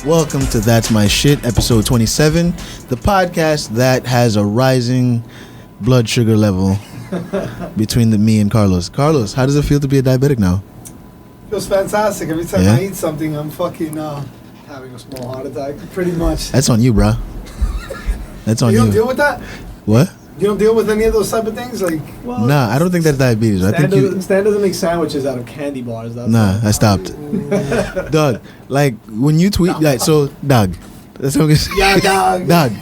Welcome to That's My Shit, episode 27, the podcast that has a rising blood sugar level between me and Carlos. Carlos, how does it feel to be a diabetic now? Feels fantastic. Every time I eat something, I'm fucking having a small heart attack, pretty much. That's on you, bro. That's on you. You don't deal with that? What? You don't deal with any of those type of things? Nah, I don't think that's diabetes. Stan doesn't make sandwiches out of candy bars. I stopped. Doug, like when you tweet, Doug. That's what I'm saying. Yeah, Doug. Doug.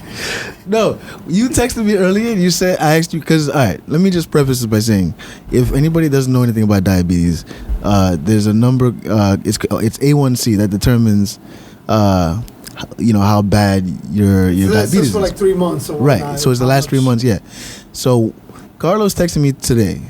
No, you texted me earlier and you said, I asked you, because, all right, let me just preface this by saying, if anybody doesn't know anything about diabetes, there's a number, it's A1C that determines, how bad your diabetes is. For like 3 months. Or right, so it's the last 3 months, yeah. So Carlos texted me today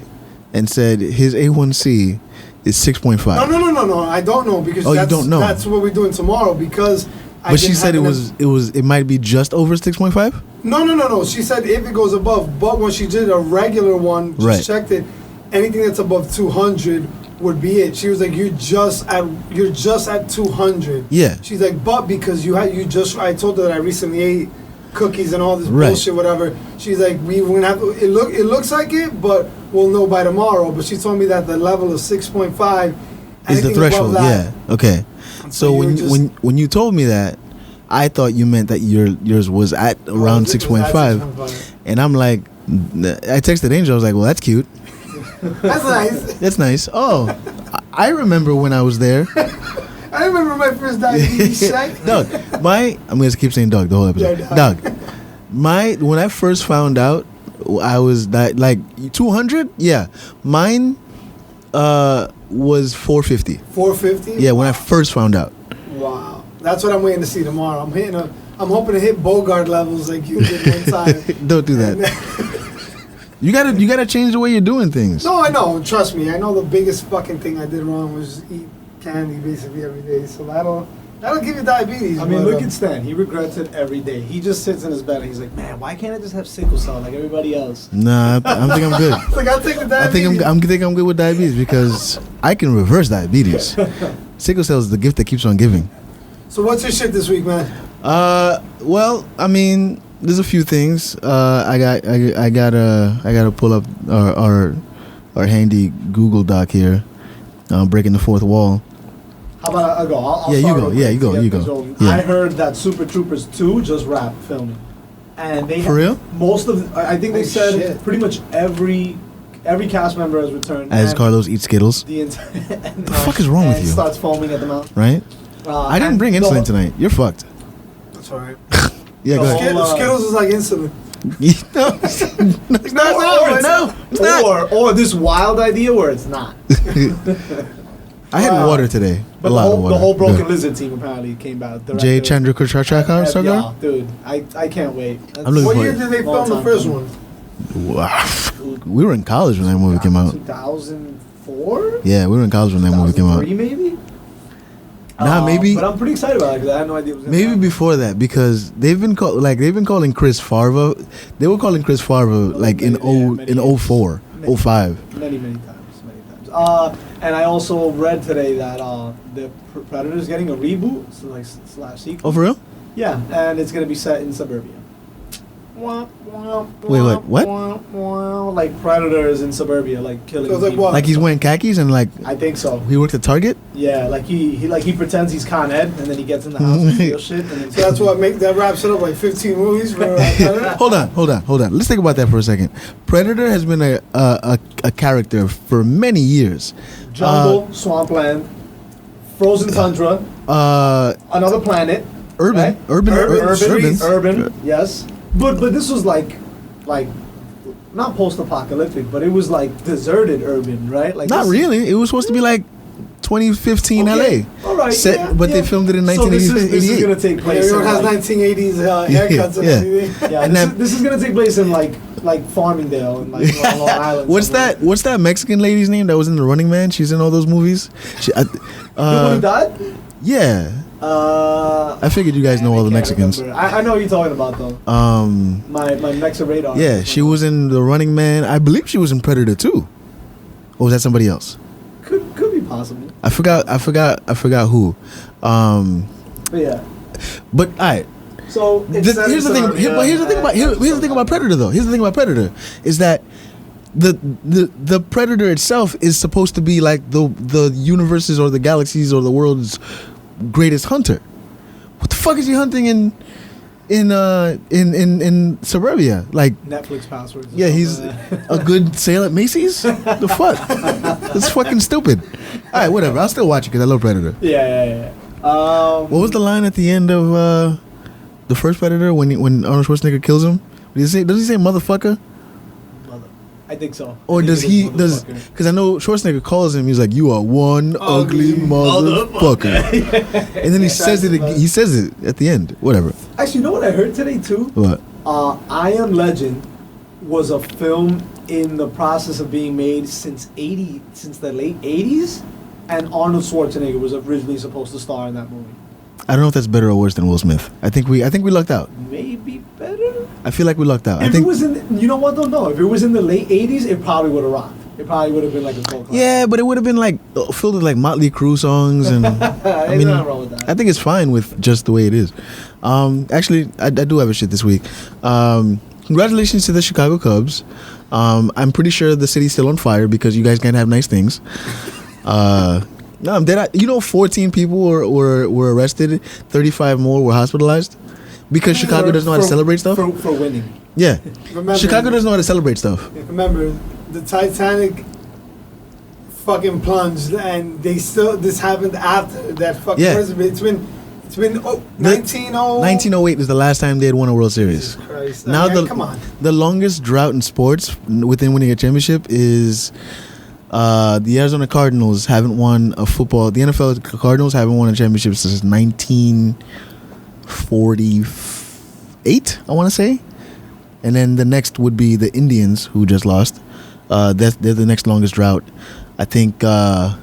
and said his A1C is 6.5. No, I don't know because you don't know. That's what we're doing tomorrow because But she said it might be just over 6.5? No. She said if it goes above, but when she did a regular one, checked it, anything that's above 200 would be it. She was like, you're just at 200. Yeah. She's like, but because I told her that I recently ate cookies and all this bullshit, whatever. She's like, we're gonna have to, it looks like it, but we'll know by tomorrow. But she told me that the level of 6.5 is the threshold. Yeah. Okay. So when you told me that, I thought you meant that yours was at around 6.5, and I'm like, I texted Angel. I was like, well, that's cute. That's nice. That's nice. Oh, I remember when I was there. I remember my first diabetes check. Doug, I'm gonna keep saying Doug the whole episode. Yeah, Doug, when I first found out, I was like 200. Yeah, mine was 450. 450. Yeah, when I first found out. Wow, that's what I'm waiting to see tomorrow. I'm hoping to hit Bogart levels like you did one time. Don't do that. You gotta change the way you're doing things. No, I know. Trust me. I know the biggest fucking thing I did wrong was eat candy basically every day. So that'll give you diabetes. I mean, look at Stan. He regrets it every day. He just sits in his bed and he's like, man, why can't I just have sickle cell like everybody else? Nah, I think I'm good. Like, I'll take the diabetes. I think I'm good with diabetes because I can reverse diabetes. Sickle cell is the gift that keeps on giving. So what's your shit this week, man? Well, I mean, there's a few things. I gotta pull up our handy Google Doc here. Breaking the fourth wall. How about I go? I'll you start go. You go. I heard that Super Troopers 2 just wrapped filming, and they for real. Most of I think they said pretty much every cast member has returned. As Carlos eats Skittles. The fuck is wrong with you? Starts foaming at the mouth. Right. I didn't bring insulin tonight. You're fucked. That's all right. Yeah, go ahead. Skittles is like insulin. No, it's not. Or this wild idea where it's not. I had water today. But the whole Broken Lizard team apparently came back. Jay Chandra Kuchakar? Yeah, dude. I can't wait. What year did they film the first one? Wow. We were in college when that movie came out. 2004? Yeah, we were in college when that movie came out. Maybe? Maybe. But I'm pretty excited about it because I had no idea it was maybe before that because they've been calling Chris Farva. They were calling Chris Farva like in 04, 05. Many times. And I also read today that the Predator's getting a reboot, so / sequel. Oh, for real? Yeah, and it's gonna be set in suburbia. Wait, what? Like Predators in suburbia, like killing people. Like he's wearing khakis and like. I think so. He worked at Target. Yeah, like he pretends he's Con Ed, and then he gets in the house and steals shit. And then so that's what that wraps it up like 15 movies. For Hold on. Let's think about that for a second. Predator has been a character for many years. Jungle, swampland, frozen tundra, another planet. Urban. Yes. But this was like not post-apocalyptic, but it was like deserted urban, right? Like not really. It was supposed to be like 2015 LA. All right. But they filmed it in 1988. So this is going to take place. Everyone has 1980s haircuts and everything. Yeah. This is going to take place in like Farmingdale and like Long Island. What's that Mexican lady's name that was in The Running Man? She's in all those movies. The one who died? Yeah. I figured you guys know all the Mexicans. I know what you're talking about though. My Mexa radar. Yeah, she was in The Running Man. I believe she was in Predator 2. Or was that somebody else? Could be possible. I forgot who. But yeah. But all right. So Here's the thing. Here's the thing about Predator, though. Here's the thing about Predator is that the Predator itself is supposed to be like the universe's or the galaxy's or the world's greatest hunter. What the fuck is he hunting in suburbia? Like Netflix passwords. Yeah, he's a good sale at Macy's. The fuck? That's fucking stupid. All right, whatever. I'll still watch it because I love Predator. Yeah. What was the line at the end of the first Predator when Arnold Schwarzenegger kills him? Does he say motherfucker? I think so. Or does he? Because I know Schwarzenegger calls him. He's like, "You are one ugly motherfucker," and then he says it. He says it at the end. Whatever. Actually, you know what I heard today too? What? I Am Legend was a film in the process of being made since the late '80s, and Arnold Schwarzenegger was originally supposed to star in that movie. I don't know if that's better or worse than Will Smith. I think we lucked out. Maybe better. I feel like we lucked out. If it was in, you know what though? No, if it was in the late '80s, it probably would have rocked. It probably would have been like a cult classic. Yeah, but it would have been like filled with like Motley Crue songs, and I mean, nothing wrong with that. I think it's fine with just the way it is. Actually, I do have a shit this week. Congratulations to the Chicago Cubs. I'm pretty sure the city's still on fire because you guys can't have nice things. No, I'm dead. 14 people were arrested. 35 more were hospitalized because Chicago doesn't know how to celebrate stuff. For winning. Yeah, Remember, Chicago doesn't know how to celebrate stuff. Remember, the Titanic fucking plunged, and this happened after that fucking. Yeah. It's been 1908 is the last time they had won a World Series. Jesus Christ. Now come on. the longest drought in sports within winning a championship is. The Arizona Cardinals haven't won a football. The NFL Cardinals haven't won a championship since 1948. I want to say, and then the next would be the Indians, who just lost. They're the next longest drought. I think the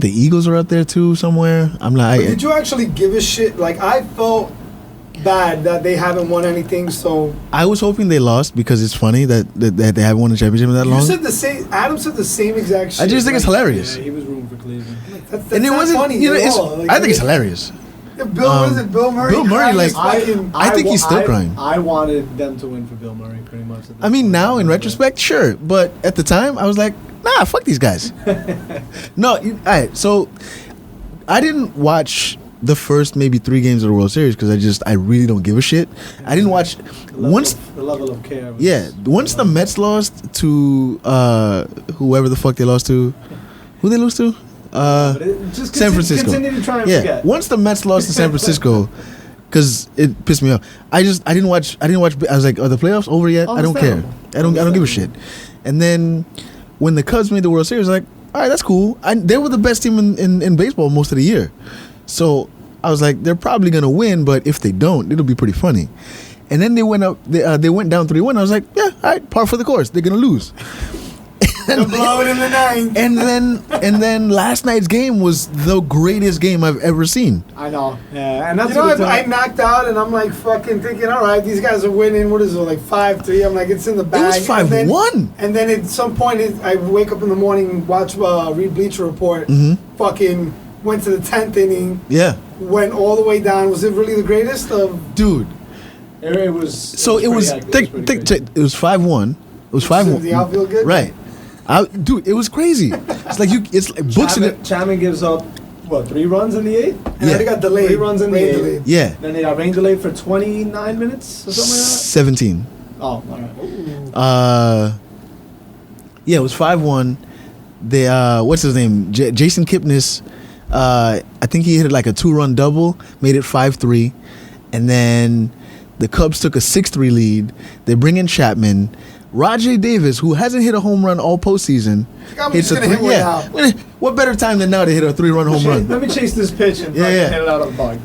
Eagles are out there too somewhere. I'm like, Did you actually give a shit? Like, I felt bad that they haven't won anything. So I was hoping they lost because it's funny that they haven't won a championship in that long. You said the same. Adam said the same exact shit. I just think it's hilarious. Yeah, he was rooting for Cleveland. That's And it not wasn't funny at all. Like, I think it's hilarious. Bill Murray. Bill Murray, like, I think he's still crying. I wanted them to win for Bill Murray, pretty much. I mean, now in retrospect, sure, but at the time, I was like, nah, fuck these guys. No, all right. So I didn't watch the first maybe 3 games of the World Series because I really don't give a shit. I didn't watch the level of care. Once the Mets lost to whoever the fuck they lost to, who they lose to? San Francisco. Continue to try and forget. Once the Mets lost to San Francisco, because it pissed me off. I didn't watch. I was like, are the playoffs over yet? I don't care. I don't give a shit. And then when the Cubs made the World Series, I was like, all right, that's cool. They were the best team in baseball most of the year. So I was like, they're probably gonna win, but if they don't, it'll be pretty funny. And then they went up. They went down 3-1. I was like, yeah, all right, par for the course. They're gonna lose. They'll blow it in the ninth. And then last night's game was the greatest game I've ever seen. I know. Yeah, and that's I knocked out, and I'm like fucking thinking, all right, these guys are winning. What is it, like 5-3? I'm like, it's in the bag. It was 5-1. And then at some point, I wake up in the morning, read Bleacher Report. Mm-hmm. Fucking went to the 10th inning. Yeah. Went all the way down. Was it really the greatest of? Dude. It was. So it was. It was 5-1. It was 5-1. The outfield good. Right. Dude, it was crazy. It's like it's like books in it. Chapman gives up 3 runs in the 8th? Yeah, they got delayed. 3 runs in the 8th. Delayed. Yeah. Then they got rain delayed for 29 minutes or something like that. 17. Oh, all right. Yeah, it was 5-1. They what's his name? Jason Kipnis. I think he hit like a 2-run double, made it 5-3, and then the Cubs took a 6-3 lead. They bring in Chapman. Rajay Davis, who hasn't hit a home run all postseason, hits a 3. Yeah. What better time than now to hit a 3-run home run? Let me chase this pitch and hit it out of the park.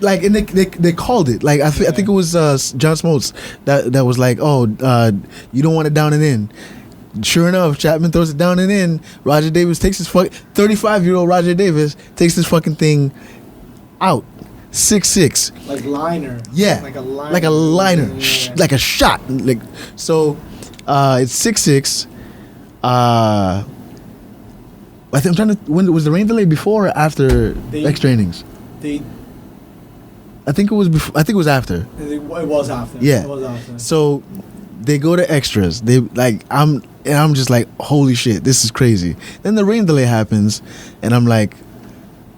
Like, and they called it. Like, I think it was John Smoltz that was like, oh, you don't want it down and in. Sure enough, Chapman throws it down and in. Rajay Davis takes his 35-year-old Rajay Davis takes this fucking thing out. 6-6. Like liner. Yeah. Like a liner. Like a liner. Yeah. Like a shot. Like so it's 6-6. I think I'm trying to when was the rain delay before or after extra innings? They I think it was before. I think it was after. It was after. Yeah. It was after. So they go to extras. They like I'm just like, holy shit, this is crazy. Then the rain delay happens, and I'm like,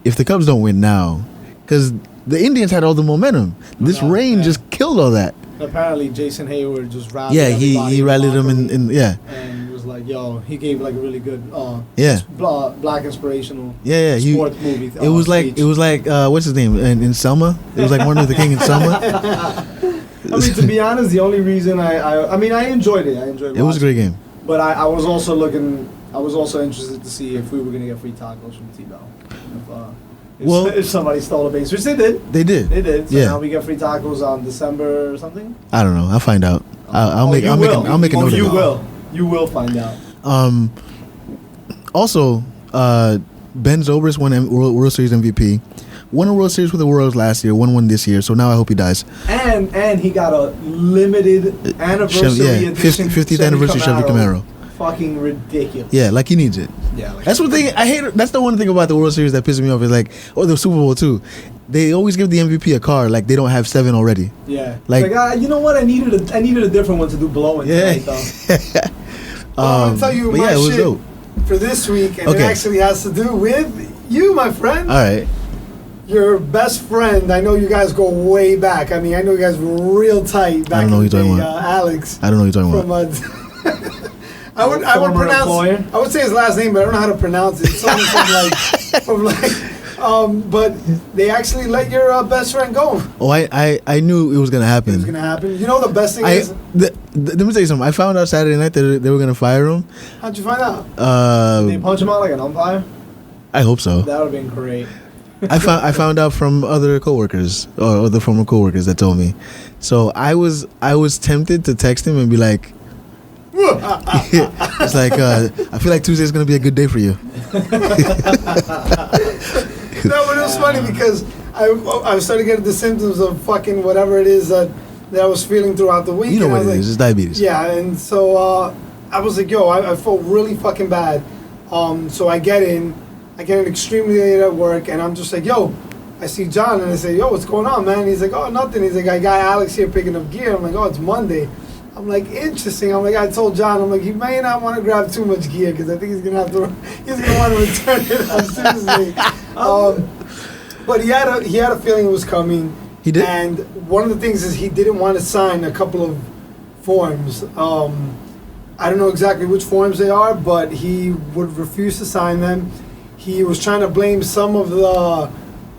if the Cubs don't win now, because the Indians had all the momentum, this rain just killed all that. Apparently, Jason Hayward just rallied. Yeah, he rallied them in yeah. And was like, yo, he gave like a really good black inspirational sports movie. It was like what's his name in Selma? It was like Martin Luther King in Selma. I mean, to be honest, the only reason I enjoyed it. I enjoyed it. It was a great game. But I was also interested to see if we were gonna get free tacos from T-Bell. If somebody stole a base, which they did. They did. So now we get free tacos on December or something. I don't know. I'll find out. I'll make a note of it. You will find out. Also, Ben Zobrist won World Series MVP. Won a World Series with the Royals last year. Won one this year. So now I hope he dies. And he got a limited anniversary edition 50th anniversary Chevy Camaro. Fucking ridiculous. Yeah, like he needs it. Yeah, like that's one thing I hate. That's the one thing about the World Series that pisses me off is like, or the Super Bowl too. They always give the MVP a car like they don't have 7 already. Yeah, like you know what? I needed a different one to do blowing. Yeah. Tonight, though. I'll tell you my shit dope. for this week, and it actually has to do with you, my friend. All right. Your best friend. I know you guys go way back. I mean, I know you guys were real tight back in the day. Alex. I don't know what you're talking about. I would pronounce. Employer? I would say his last name, but I don't know how to pronounce it. Something but they actually let your best friend go. Oh, I knew it was gonna happen. It was gonna happen. You know the best thing is. Let me tell you something. I found out Saturday night that they were gonna fire him. How'd you find out? Did they punch him out like an umpire? I hope so. That would have been great. I found out from other coworkers or other former coworkers that told me. So I was tempted to text him and be like. It's like I feel like Tuesday's gonna be a good day for you. No, but it was funny because I started getting the symptoms of fucking whatever it is that I was feeling throughout the week. You know what it is? It's diabetes. Yeah, and so I was like, yo, I felt really fucking bad. So I get in extremely late at work, and I'm just like, yo, I see John, and I say, yo, what's going on, man? He's like, oh, nothing. He's like, I got Alex here picking up gear. I'm like, oh, it's Monday. I'm like, interesting. I'm like, I told John, I'm like, he may not want to grab too much gear because I think he's gonna want to return it on Tuesday. But he had a feeling it was coming. He did. And one of the things is he didn't want to sign a couple of forms. I don't know exactly which forms they are, but he would refuse to sign them. He was trying to blame some of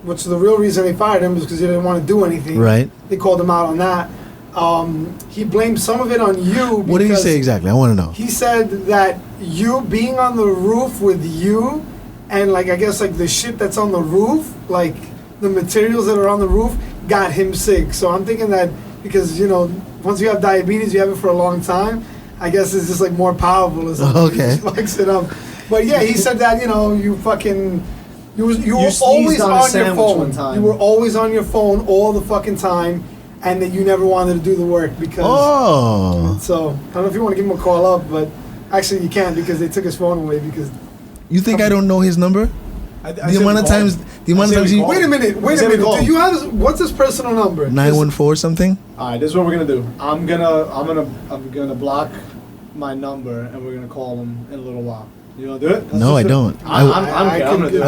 which the real reason they fired him was because he didn't want to do anything. Right. They called him out on that. He blamed some of it on you. What did he say exactly? I want to know. He said that you being on the roof with you, and like I guess like the shit that's on the roof, like the materials that are on the roof, got him sick. So I'm thinking that because once you have diabetes, you have it for a long time. I guess it's just like more powerful or something. Okay. Fucks it up. But yeah, he said that you fucking. You were always on your phone. You were always on your phone all the fucking time. And that you never wanted to do the work because. Oh. So I don't know if you want to give him a call up, but actually you can't because they took his phone away because. You think I don't know his number? The amount of times he. Wait a minute. Do you have what's his personal number? 914 something. All right, this is what we're gonna do. I'm gonna block my number and we're gonna call him in a little while. You wanna do it? No, I don't. I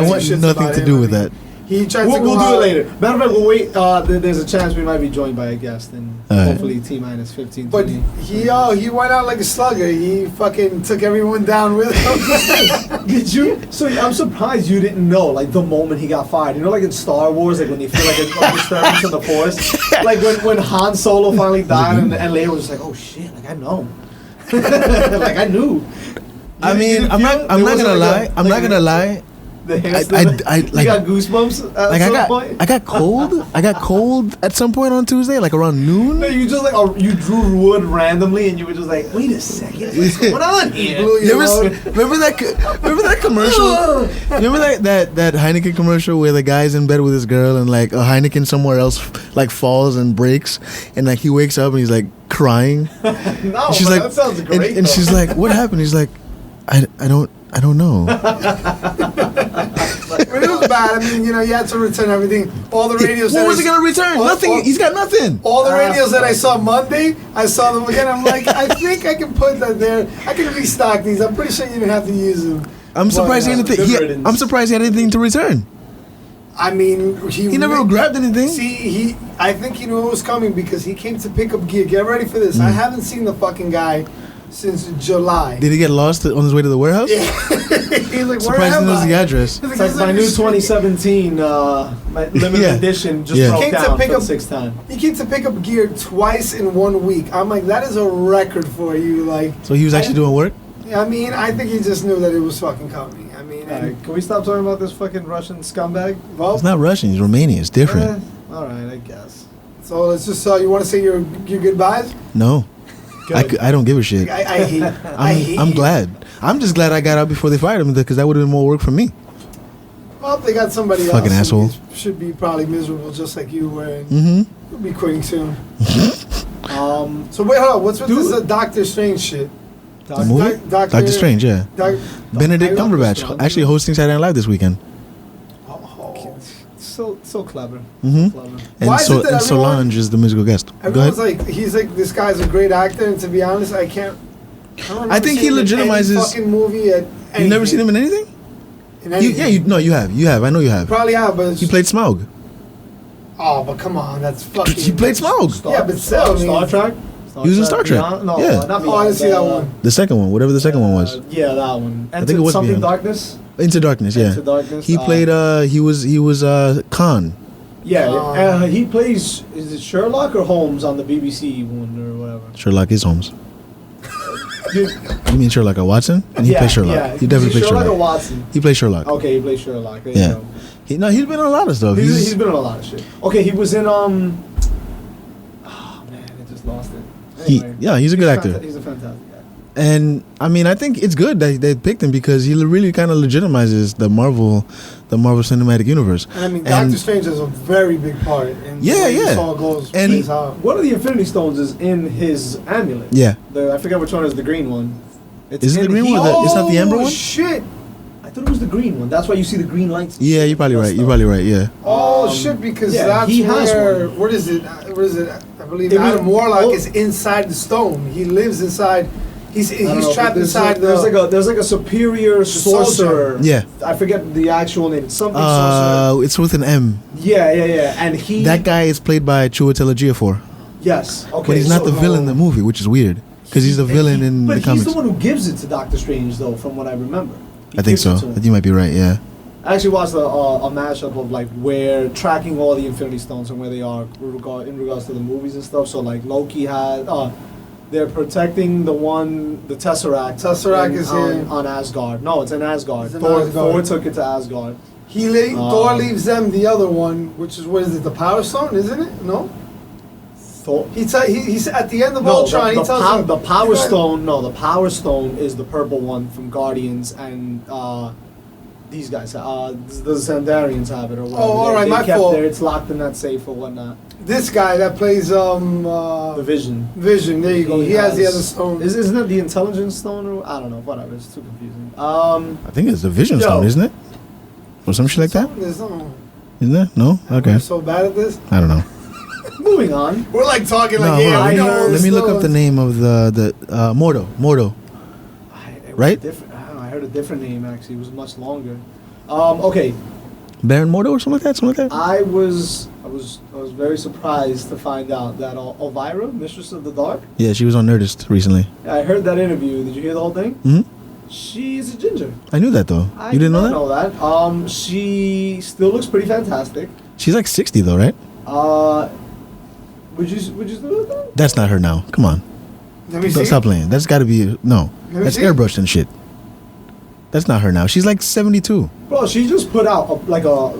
want nothing to do with that. He tried to We'll do it later. Matter of fact, we'll wait. There's a chance we might be joined by a guest, and hopefully T-minus 15. But he went out like a slugger. He fucking took everyone down with him. Did you? So I'm surprised you didn't know, like the moment he got fired. You know, like in Star Wars, like when they feel like a disturbance in the Force, like when Han Solo finally died, and Leia was just like, oh shit, like I know, like I knew. I mean, I'm not gonna lie. I'm not gonna lie. I like, you got goosebumps at some point? I got cold. I got cold at some point on Tuesday, like around noon. No, you just like you drew wood randomly, and you were just like, "Wait a second, what's going on here?" Remember that commercial? Remember that Heineken commercial where the guy's in bed with his girl, and like a Heineken somewhere else like falls and breaks, and like he wakes up and he's like crying. No, she's like, that sounds great. And she's like, "What happened?" He's like, I don't know. But it was bad. I mean, you had to return everything. All the radios. What was he gonna return? Nothing. He's got nothing. All the radios that I saw Monday, I saw them again. I'm like, I think I can put that there. I can restock these. I'm pretty sure you didn't have to use them. I'm surprised he had anything. I'm surprised he had anything to return. I mean, he never grabbed anything. See, I think he knew it was coming because he came to pick up gear. Get ready for this. I haven't seen the fucking guy since July. Did he get lost on his way to the warehouse? Yeah. He's like, surprised he knows the address. It's like my new 2017 my limited edition just broke down for the sixth time. He came to pick up gear twice in 1 week. I'm like, that is a record for you. Like, so he was actually doing work? I mean, I think he just knew that it was fucking coming. I mean, can we stop talking about this fucking Russian scumbag? Well, it's not Russian. He's Romanian. It's different. All right, I guess. So let's just. You want to say your goodbyes? No, I don't give a shit. I hate. I'm glad. I'm just glad I got out before they fired him because that would have been more work for me. Well, they got somebody else. Fucking asshole. Should be probably miserable just like you were. Mm-hmm. You'll be quitting soon. So wait, hold on. What's with this Doctor Strange shit? The movie? Doctor Strange, yeah. Benedict Cumberbatch actually hosting Saturday Night Live this weekend. So clever. Mm-hmm. Clever. And Solange is the musical guest. Everyone's like, he's like, this guy's a great actor, and to be honest, I think he legitimizes. Fucking movie at anything. You never seen him in anything? In anything? You have. I know you have. Probably have, but he played Smaug. Oh, but come on, that's fucking. He played Smaug. Yeah, but still, Star Trek. He was in Star Trek. No, yeah. Not I didn't see that one. The second one, whatever the second one was. Yeah, that one. I think it was something Darkness. Into Darkness, yeah. Into Darkness. He played. He was Khan. Yeah, he plays. Is it Sherlock or Holmes on the BBC one or whatever? Sherlock is Holmes. You mean Sherlock or Watson? And he plays Sherlock. Yeah, he definitely plays Sherlock. Or Watson? He plays Sherlock. Okay, he plays Sherlock. There yeah. You go. He's been on a lot of stuff. He's been on a lot of shit. Okay, he was in Oh man, I just lost it. Anyway, he's a good actor. He's a fantastic actor. And I mean, I think it's good that they picked him because he really kind of legitimizes the Marvel Cinematic Universe. And I mean, Doctor Strange has a very big part in how it goes. And one of the Infinity Stones is in his amulet. Yeah. I forget which one is the green one. Is it the green one? It's not the amber one? Shit. I thought it was the green one. That's why you see the green lights. Yeah, you're probably right. Yeah. Oh shit! Because that's he has where. What is it? I believe Adam Warlock is inside the stone. He lives inside. He's trapped inside there's like a superior sorcerer. Yeah. I forget the actual name. It's something sorcerer. It's with an M. Yeah. And that guy is played by Chiwetel Ejiofor. Yes. Okay. But he's not the villain in the movie, which is weird. Because he's the villain in the comics. But he's the one who gives it to Doctor Strange, though, from what I remember. I think so. You might be right, yeah. I actually watched a mashup of like where tracking all the Infinity Stones and where they are in regards to the movies and stuff. So like Loki had, they're protecting the Tesseract. Tesseract is on Asgard. No, it's in Asgard. Thor took it to Asgard. Thor leaves them the other one, which is what is it? The Power Stone, isn't it? No. He's at the end of Ultron. He tells him the Power Stone. No, the Power Stone is the purple one from Guardians, and these guys, the Xandarians have it or whatever. Oh, all right, my fault. It's locked in that safe or whatnot. This guy that plays the Vision. Vision. There you go. He has the other stone. Isn't it the Intelligence Stone or I don't know. Whatever. It's too confusing. I think it's the Vision Stone, isn't it? Or some shit like that. Isn't there? No. Okay. I'm so bad at this. I don't know. Moving on. We're like talking let me look up the name of the Mordo. Right? I heard a different name actually. It was much longer. Okay. Baron Mordo or something like that. I was very surprised to find out that Elvira, Mistress of the Dark. Yeah, she was on Nerdist recently. I heard that interview. Did you hear the whole thing? Mm-hmm. She's a ginger. I knew that though. You didn't know that? I know that. She still looks pretty fantastic. She's like 60 though, right? Would you still do that? That's not her now. Come on. Let me see. Stop playing. That's got to be that's airbrushed and shit. That's not her now. She's like 72. Bro, she just put out like a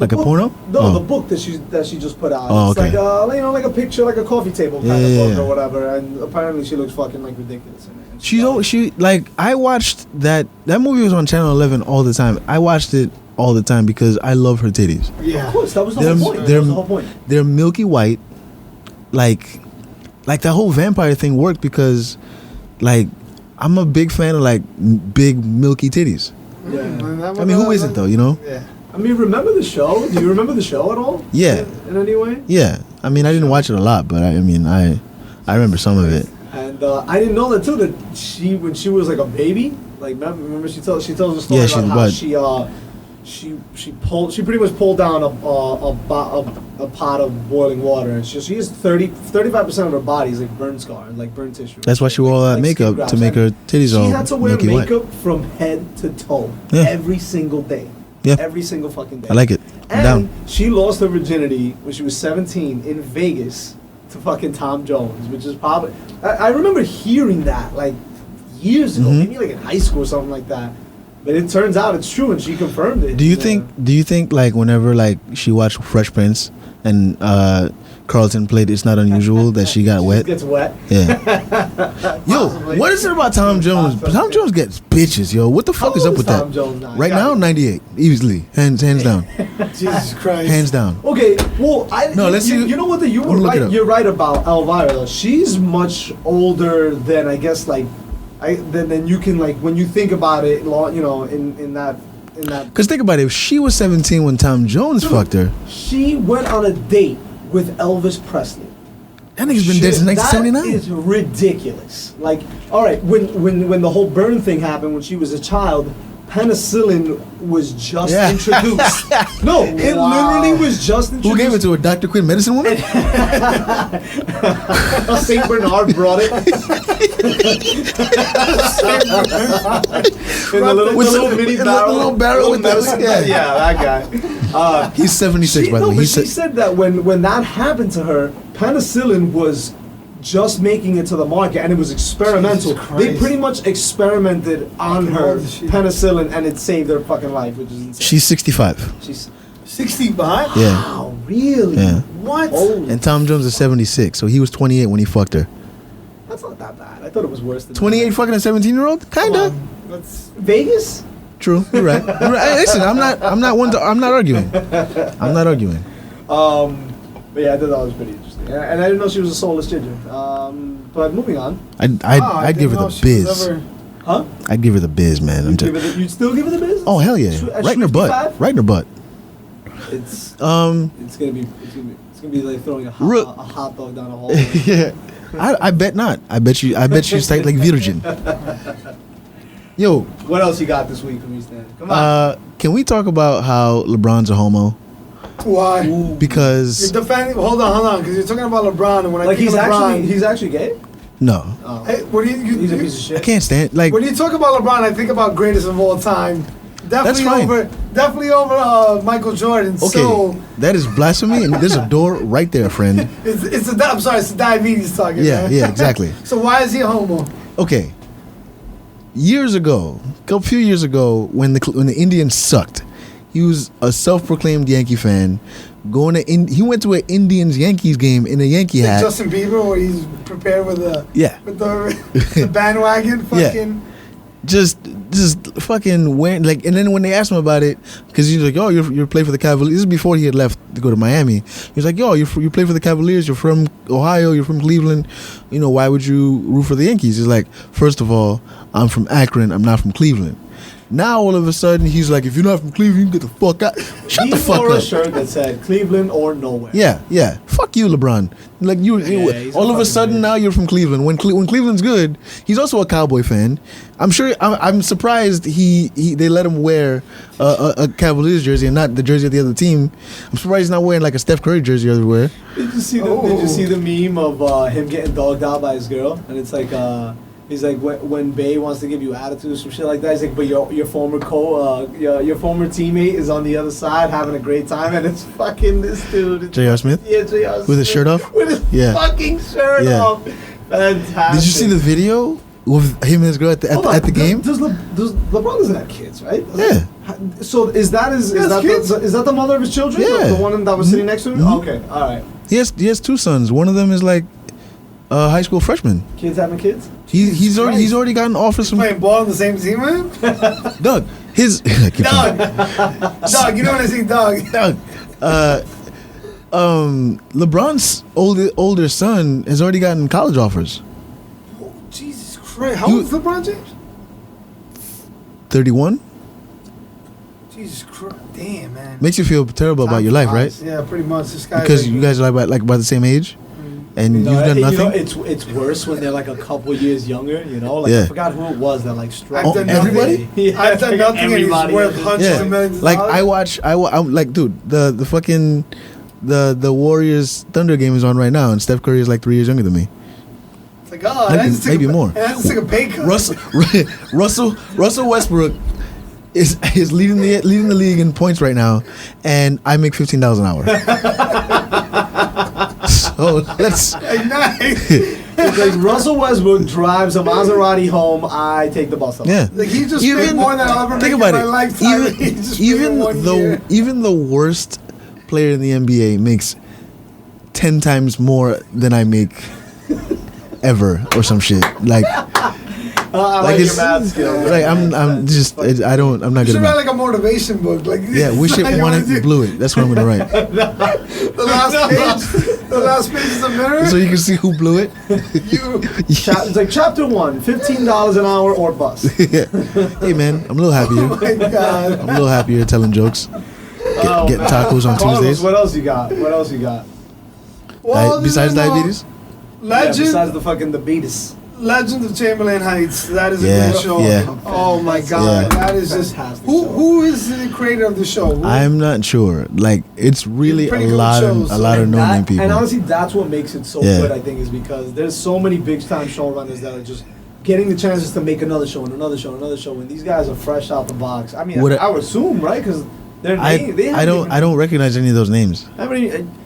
porno? No, the book that she just put out. Oh, it's okay. like a picture, like a coffee table kind of book or whatever. And apparently she looks fucking like ridiculous in it. She I watched that movie was on Channel 11 all the time. I watched it all the time because I love her titties. Yeah, of course. That was the whole point. They're milky white. Like the whole vampire thing worked because like I'm a big fan of like big milky titties. Yeah. I mean, who isn't though, you know? Yeah. mean, remember the show? Do you remember the show at all? Yeah. In any way? Yeah. I mean, I didn't watch it a lot, but I remember some of it. And I didn't know that too. That when she was like a baby, like remember she tells a story about how she pretty much pulled down a pot of boiling water, and she has 35% of her body is like burn scar and like burn tissue. That's why she wore all that makeup to make her titties all. She had to wear makeup white. from head to toe every single day. Yeah. Every single fucking day. I like it. I'm down. She lost her virginity when she was 17 in Vegas to fucking Tom Jones, which is probably I remember hearing that like years ago, maybe like in high school or something like that. But it turns out it's true, and she confirmed it. Do you think like whenever like she watched Fresh Prince and Carlton played It's Not Unusual that she got wet? Gets wet. Yeah. Yo, what is it about Tom Jones? Tom Jones gets bitches, yo. What the fuck is up with Tom that? Jones now? Right now, 98, easily, hands down, Jesus Christ. hands down. Okay, well, let's see. You know what? You were right. You're right about Elvira. Though. She's much older than I guess like. Then you can like when you think about it, you know, in that. Because think about it, if she was 17 when Tom Jones fucked her, she went on a date with Elvis Presley. that nigga's been dead since 1979. That is ridiculous. Like, all right, when the whole burn thing happened when she was a child, penicillin was just introduced. No, it literally was just introduced. Who gave it to her? Dr. Quinn, medicine woman? St. Bernard brought it. In the little mini barrel. The little barrel with those. Yeah, that guy. He's 76, by the way. She said that when that happened to her, penicillin was just making it to the market, and it was experimental. They pretty much experimented on her penicillin, and it saved her fucking life, which is insane. She's 65. She's 65? Yeah. Wow, really? Yeah. What? And Tom Jones is 76, so he was 28 when he fucked her. That's not that bad. I thought it was worse than 28 fucking a 17-year-old? Kinda. That's Vegas? True. You're right. Hey, listen, I'm not arguing. I'm not arguing. But yeah, I thought that was pretty interesting. And I didn't know she was a soulless ginger. But moving on. I'd give her the biz. Huh? I'd give her the biz, man. You'd still give her the biz? Oh hell yeah! Right in her butt. Right in her butt. It's gonna be like throwing a hot dog down a hole. Yeah. I bet not. I bet she's tight like virgin. Yo. What else you got this week from me, Stan? Come on. Can we talk about how LeBron's a homo? why? Because You're defending. Hold on, because you're talking about LeBron, and when I think of LeBron, he's actually gay. no, Oh. Hey, what do you? He's a piece of shit. I can't stand like. When you talk about LeBron, I think about greatest of all time. That's fine. Definitely over Michael Jordan. Okay, So that is blasphemy, and there's a door right there, friend. it's the diabetes talking. Yeah, man. yeah, exactly. So why is he a homo? Okay. Years ago, a few years ago, when the Indians sucked, he was a self-proclaimed Yankee fan. He went to an Indians-Yankees game in a Yankee hat. Justin Bieber, where he's prepared with the bandwagon, fucking. Just fucking went like, and then when they asked him about it, because he's like, "Oh, you play for the Cavaliers." This is before he had left to go to Miami. He was like, "Yo, you play for the Cavaliers. You're from Ohio. You're from Cleveland. You know, why would you root for the Yankees?" He's like, "First of all, I'm from Akron. I'm not from Cleveland." Now all of a sudden he's like, "If you're not from Cleveland, you can get the fuck out." Shut the fuck up. He wore a shirt that said Cleveland or nowhere. Yeah. Fuck you, LeBron. Like all of a sudden now you're from Cleveland. When Cleveland's good, he's also a Cowboy fan. I'm sure. I'm surprised they let him wear a Cavaliers jersey and not the jersey of the other team. I'm surprised he's not wearing like a Steph Curry jersey everywhere. Did you see the meme of him getting dogged out by his girl? And it's like. He's like when Bay wants to give you attitude or some shit like that. He's like, but your former your former teammate is on the other side having a great time, and it's fucking this dude. J.R. Smith. Yeah, J.R. Smith. With his shirt off. With his fucking shirt off. Fantastic. Did you see the video with him and his girl at the game? Does LeBron doesn't have kids, right? Yeah. So is that the mother of his children? Yeah. The one that was sitting next to him. Mm-hmm. Okay, all right. He has two sons. One of them is like a high school freshman. Kids having kids. He's already gotten offers from playing ball on the same team, man. Doug. Doug, you know when I say Doug. Doug. LeBron's older son has already gotten college offers. Oh, Jesus Christ! How old is LeBron James? 31. Jesus Christ, damn man. Makes you feel terrible about your life, right? Yeah, pretty much. This guy Because you guys are about the same age, and You know, you've done you nothing. know, it's worse when they're like a couple years younger. You know, like Yeah. I forgot who it was that like struck. I've done everybody? nothing. Yeah, I've done nothing, and he's everybody. worth hundreds Yeah, of millions of like dollars. I'm like, dude, the fucking the Warriors Thunder game is on right now, and Steph Curry is like 3 years younger than me. It's like, oh, and I just took maybe a, more. And I just took a pay cut. Russell Westbrook is leading the league in points right now, and I make $15 an hour. So let's. Like, nice. It's like Russell Westbrook drives a Maserati home. I take the bus. Yeah. Like he just made more than I'll ever make think in about my it. lifetime. He just made it one year. Even the worst player in the NBA makes 10 times more than I make ever or some shit. Like I like your it's math skills. like I'm just I'm not You good should write at like a motivation book. Like yeah, wish it you wanted wanna do- blew it. That's what I'm gonna write. The last page is a mirror. So you can see who blew it. You It's like chapter 1, $15 an hour or bust. Yeah. Hey man, I'm a little happier. my God. I'm a little happier telling jokes. Getting tacos on Carlos, Tuesdays. what else you got? Well, Besides there's no diabetes? Yeah, besides the fucking the betus. Legend of Chamberlain Heights. That is a Yeah, great show. yeah. Oh my God, Yeah. that is just Fantastic who show. who is the creator of the show? Who- I'm not sure. Like it's really Pretty a good lot shows. of And no name that- people. And honestly, that's what makes it so Yeah. good, I think, is because there's so many big time showrunners that are just getting the chances to make another show and another show and another show. And these guys are fresh out the box. I mean, What I would assume, right? Because they're I don't recognize any of those names.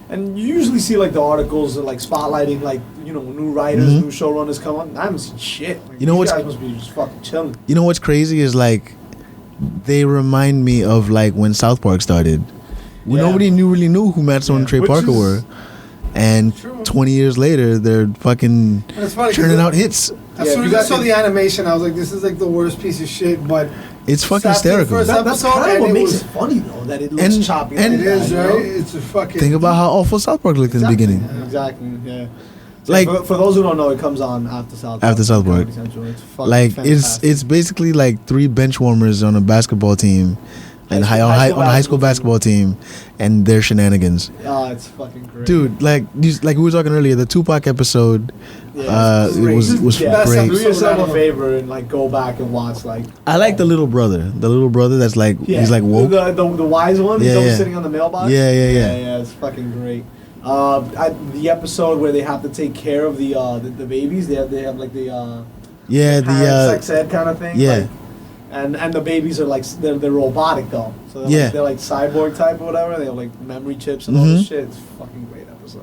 And you usually see like the articles like spotlighting like new writers, Mhm. new showrunners come on. I haven't seen shit. Like, You know these what's- guys must be just fucking chilling. You know what's crazy is like they remind me of like when South Park started. When Yeah. nobody really knew who Matt Stone and Trey Which Parker is- were. And True. 20 years later, they're fucking And it's funny 'cause churning out hits. As Yeah, soon you as I guys saw can- the animation, I was like, "This is like the worst piece of shit." But It's fucking Sat through the hysterical. first That's episode, kind of and what it makes was- it funny though, that it looks And- choppy. and- like it that, is you know? right. It's a fucking. Think about how awful South Park looked in the Exactly. beginning. Exactly. Yeah. Like- for those who don't know, it comes on after South Park. After South Park. Comedy Central. It's fucking Like fantastic. it's basically like 3 bench warmers on a basketball team, and High school on a high school basketball basketball team, and their shenanigans. Oh, it's fucking great. Dude, like we were talking earlier, the Tupac episode, Yeah, it's it great. was yeah. Best great. Do yourself a episode. favor and like go back and watch like. I like the little brother that's like he's like woke. The wise one. He's Yeah, always yeah. sitting on the mailbox. Yeah. Yeah, it's fucking great. The episode where they have to take care of the babies. They have like the Yeah, parent sex ed kind of thing. yeah. Like, and the babies are like they're robotic though. So they're, Yeah. like, they're like cyborg type or whatever. They have like memory chips and all this Mhm. shit. It's a fucking great episode.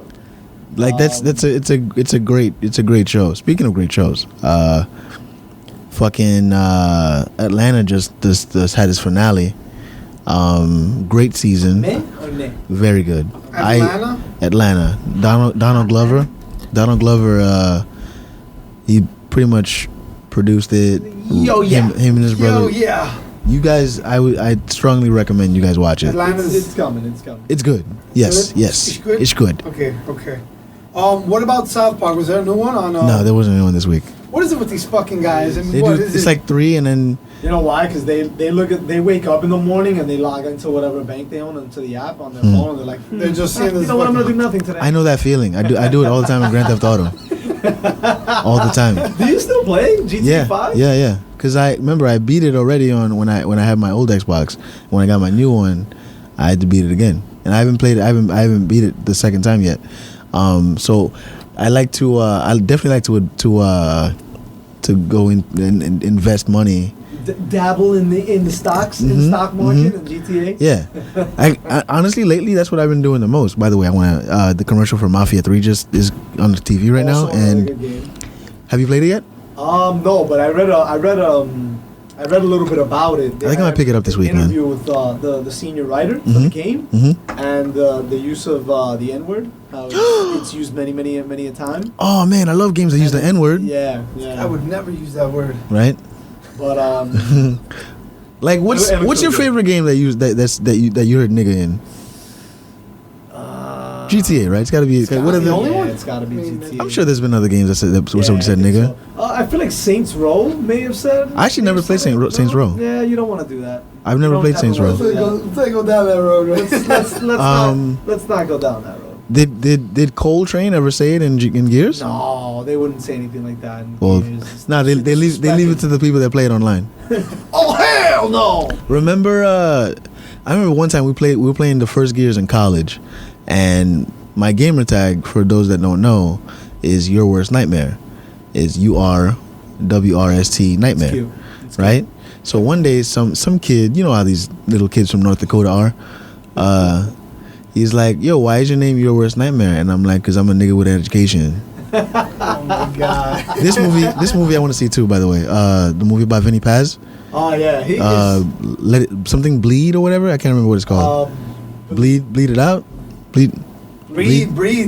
like it's a great show. Speaking of great shows, fucking Atlanta just had its finale. Great season. Me or ne? Very good. Atlanta? Atlanta. Donald Glover. Donald Glover. He pretty much produced it. Yo, yeah. Him and his brother. Yo, yeah. You guys, I strongly recommend you guys watch it. Atlanta's. It's coming. It's coming. It's good. Yes, Good? yes. It's good? It's good. Okay. What about South Park? Was there a new one on? No, there wasn't anyone this week. What is it with these fucking guys? I mean, They what do. is It's it? like 3, and then You know why? Because they wake up in the morning and they log into whatever bank they own into the app on their phone and they're like, They're just seeing you this know what? I'm gonna fucking- do nothing today. I know that feeling. I do it all the time in Grand Theft Auto. All the time. Do you still play GTA Yeah, 5? yeah. Because I remember I beat it already on when I had my old Xbox. When I got my new one, I had to beat it again, and I haven't played it. I haven't beat it the second time yet. So I like to. I definitely like to go in and invest money. Dabble in the stocks, in Mhm, stock market, mhm. and GTA. Yeah, I honestly lately that's what I've been doing the most. By the way, I want to the commercial for Mafia 3 just is on the TV right now. Also a really And good game. have you played it yet? No, but I read a little bit about it. I think I might pick it up this week, man. Interview with the senior writer for the Mhm. game, and the use of the N word. How it's used many a time. Oh man, I love games that use the N word. Yeah. I would never use that word. Right? But Like what's your favorite game that you heard nigga in? GTA, right? It's got to be. What are the the only one? It's got to be GTA. I'm sure there's been other games that said that somebody said nigga. So. I feel like Saints Row may have said. I actually never played Saints Row. Yeah, you don't want to do that. I've never played Saints Row. Let's go down that road. Let's not go down that road. Did Cole Train ever say it in Gears? No, they wouldn't say anything like that in Gears. No, they leave it to the people that play it online. Oh hell no! Remember, I remember one time we were playing the first Gears in college, and my gamer tag, for those that don't know, is Your Worst Nightmare. Is URWRST Nightmare. Cute. Right? So one day some kid, you know how these little kids from North Dakota are, he's like, yo, why is your name Your Worst Nightmare? And I'm like, because I'm a nigga with an education. Oh my god. This movie I want to see too, by the way. The movie by Vinny Paz. Oh yeah, he Let it something bleed or whatever. I can't remember what it's called. Bleed it out. Breathe,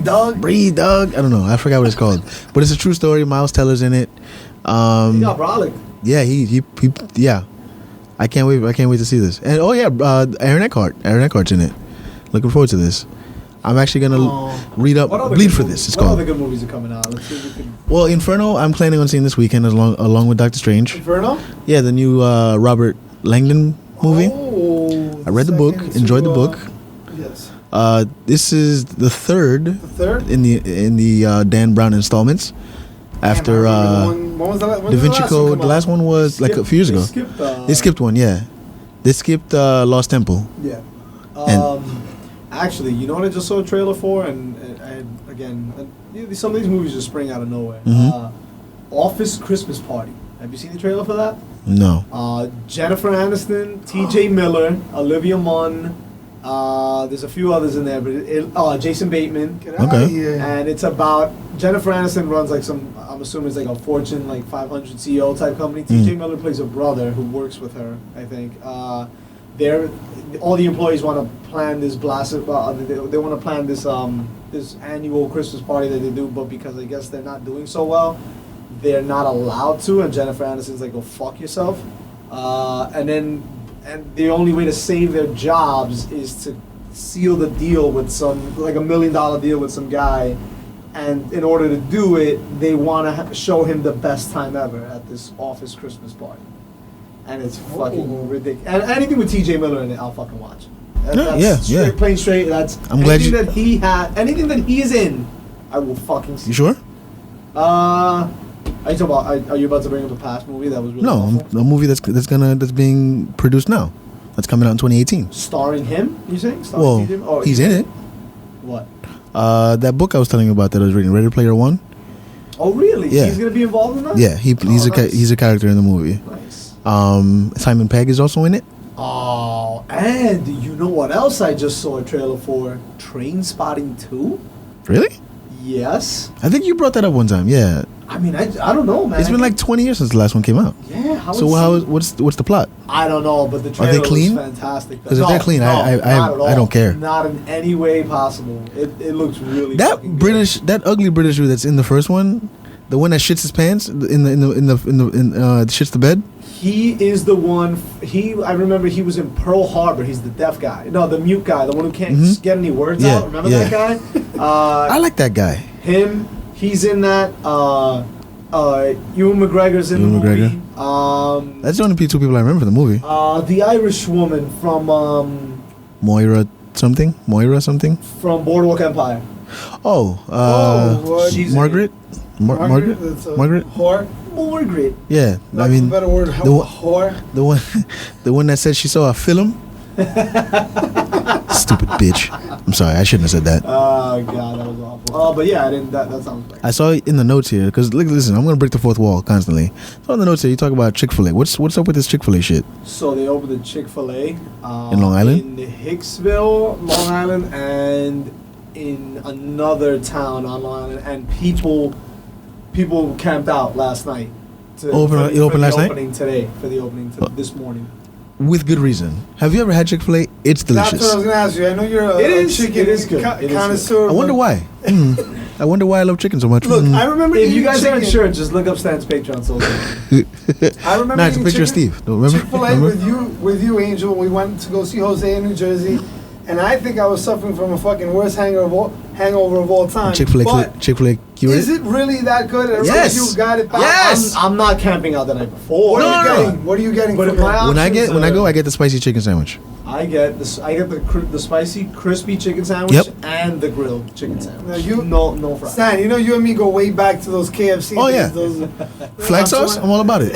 dog. Breathe, dog. I don't know. I forgot what it's called. But it's a true story. Miles Teller's in it. He got brolic. Yeah, he yeah. I can't wait to see this. And Aaron Eckhart's in it. Looking forward to this. I'm actually gonna read for this. It's called. What other good movies are coming out? Let's see if we can. Well, Inferno, I'm planning on seeing this weekend along with Doctor Strange. Inferno? Yeah, the new Robert Langdon movie. Oh, I read the book, enjoyed the book. Yes. This is the third. The third? in the Dan Brown installments. After when was the Da Vinci Code, the last one was like a few years ago. They skipped one, yeah. They skipped Lost Temple. Yeah. And actually, you know what I just saw a trailer for, and again, some of these movies just spring out of nowhere. Office Christmas Party. Have you seen the trailer for that? No. Jennifer Aniston, T.J. Miller, Olivia Munn. There's a few others in there, but Jason Bateman. Okay. And it's about Jennifer Aniston runs like I'm assuming it's like a Fortune 500 CEO type company. T.J. Miller plays a brother who works with her, I think. All the employees want to plan this they want to plan this this annual Christmas party that they do, but because I guess they're not doing so well, they're not allowed to. And Jennifer Aniston's like, "Go fuck yourself," and the only way to save their jobs is to seal the deal with like $1 million deal with some guy, and in order to do it, they want to show him the best time ever at this office Christmas party. And it's fucking ridiculous. And anything with T.J. Miller in it, I'll fucking watch. That's plain straight. That's anything that he is in, I will fucking see. You sure? Are you about to bring up a past movie that was really awful? A movie that's being produced now. That's coming out in 2018. Starring him, you saying? He's in it. What? That book I was telling you about that I was reading, Ready Player One. Oh really? Yeah. He's gonna be involved in that? Yeah, he's a character in the movie. Nice. Simon Pegg is also in it. Oh, and you know what else I just saw a trailer for? Trainspotting 2? Really? Yes. I think you brought that up one time. Yeah. I mean, I don't know, man. It's been like 20 years since the last one came out. Yeah. What's the plot? I don't know, but the trailer Are they clean? was fantastic. Because if they're clean, I don't care. Not in any way possible. It looks really that ugly British dude that's in the first one, the one that shits his pants in shits the bed. He is the one. I remember he was in Pearl Harbor. He's the deaf guy. No, the mute guy, the one who can't get any words out. Remember that guy? I like that guy. Him. He's in that. Ewan McGregor's in the movie. That's the only two people I remember from the movie. The Irish woman from Moira something from Boardwalk Empire. She's Margaret. Margaret. Whore. Margaret. Yeah, I mean, better word. Whore. The one that said she saw a film. Stupid bitch. I'm sorry, I shouldn't have said that. Oh god, that was awful. But yeah, I didn't. That sounds like. I saw it in the notes here because listen, I'm gonna break the fourth wall constantly. So in the notes here, you talk about Chick-fil-A. What's up with this Chick-fil-A shit? So they opened the Chick-fil-A in Long Island, in Hicksville, Long Island, and in another town on Long Island, and people camped out last night. It opened last night? Today for the opening this morning. With good reason. Have you ever had Chick-fil-A? It's delicious. That's what I was gonna ask you. I know you're a chicken connoisseur. I wonder why. I wonder why I love chicken so much. Look, I remember. If you guys aren't sure, just look up Stan's Patreon. I remember. Nah, it's a picture of Steve. Don't remember? Chick-fil-A with you, Angel. We went to go see Jose in New Jersey, and I think I was suffering from a fucking worst hangover hangover of all time. Chick-fil-A cured Is it really that good? Yes. You got it back. Yes. I'm not camping out the night before. What No, are you no, no. getting? What are you getting? But for if my When I options go, are- I get the spicy chicken sandwich. I get the spicy crispy chicken sandwich Yep. and the grilled chicken sandwich. No fries. Stan, you know you and me go way back to those KFC. Oh, days, yeah. Those, Flag sauce? I'm all about it.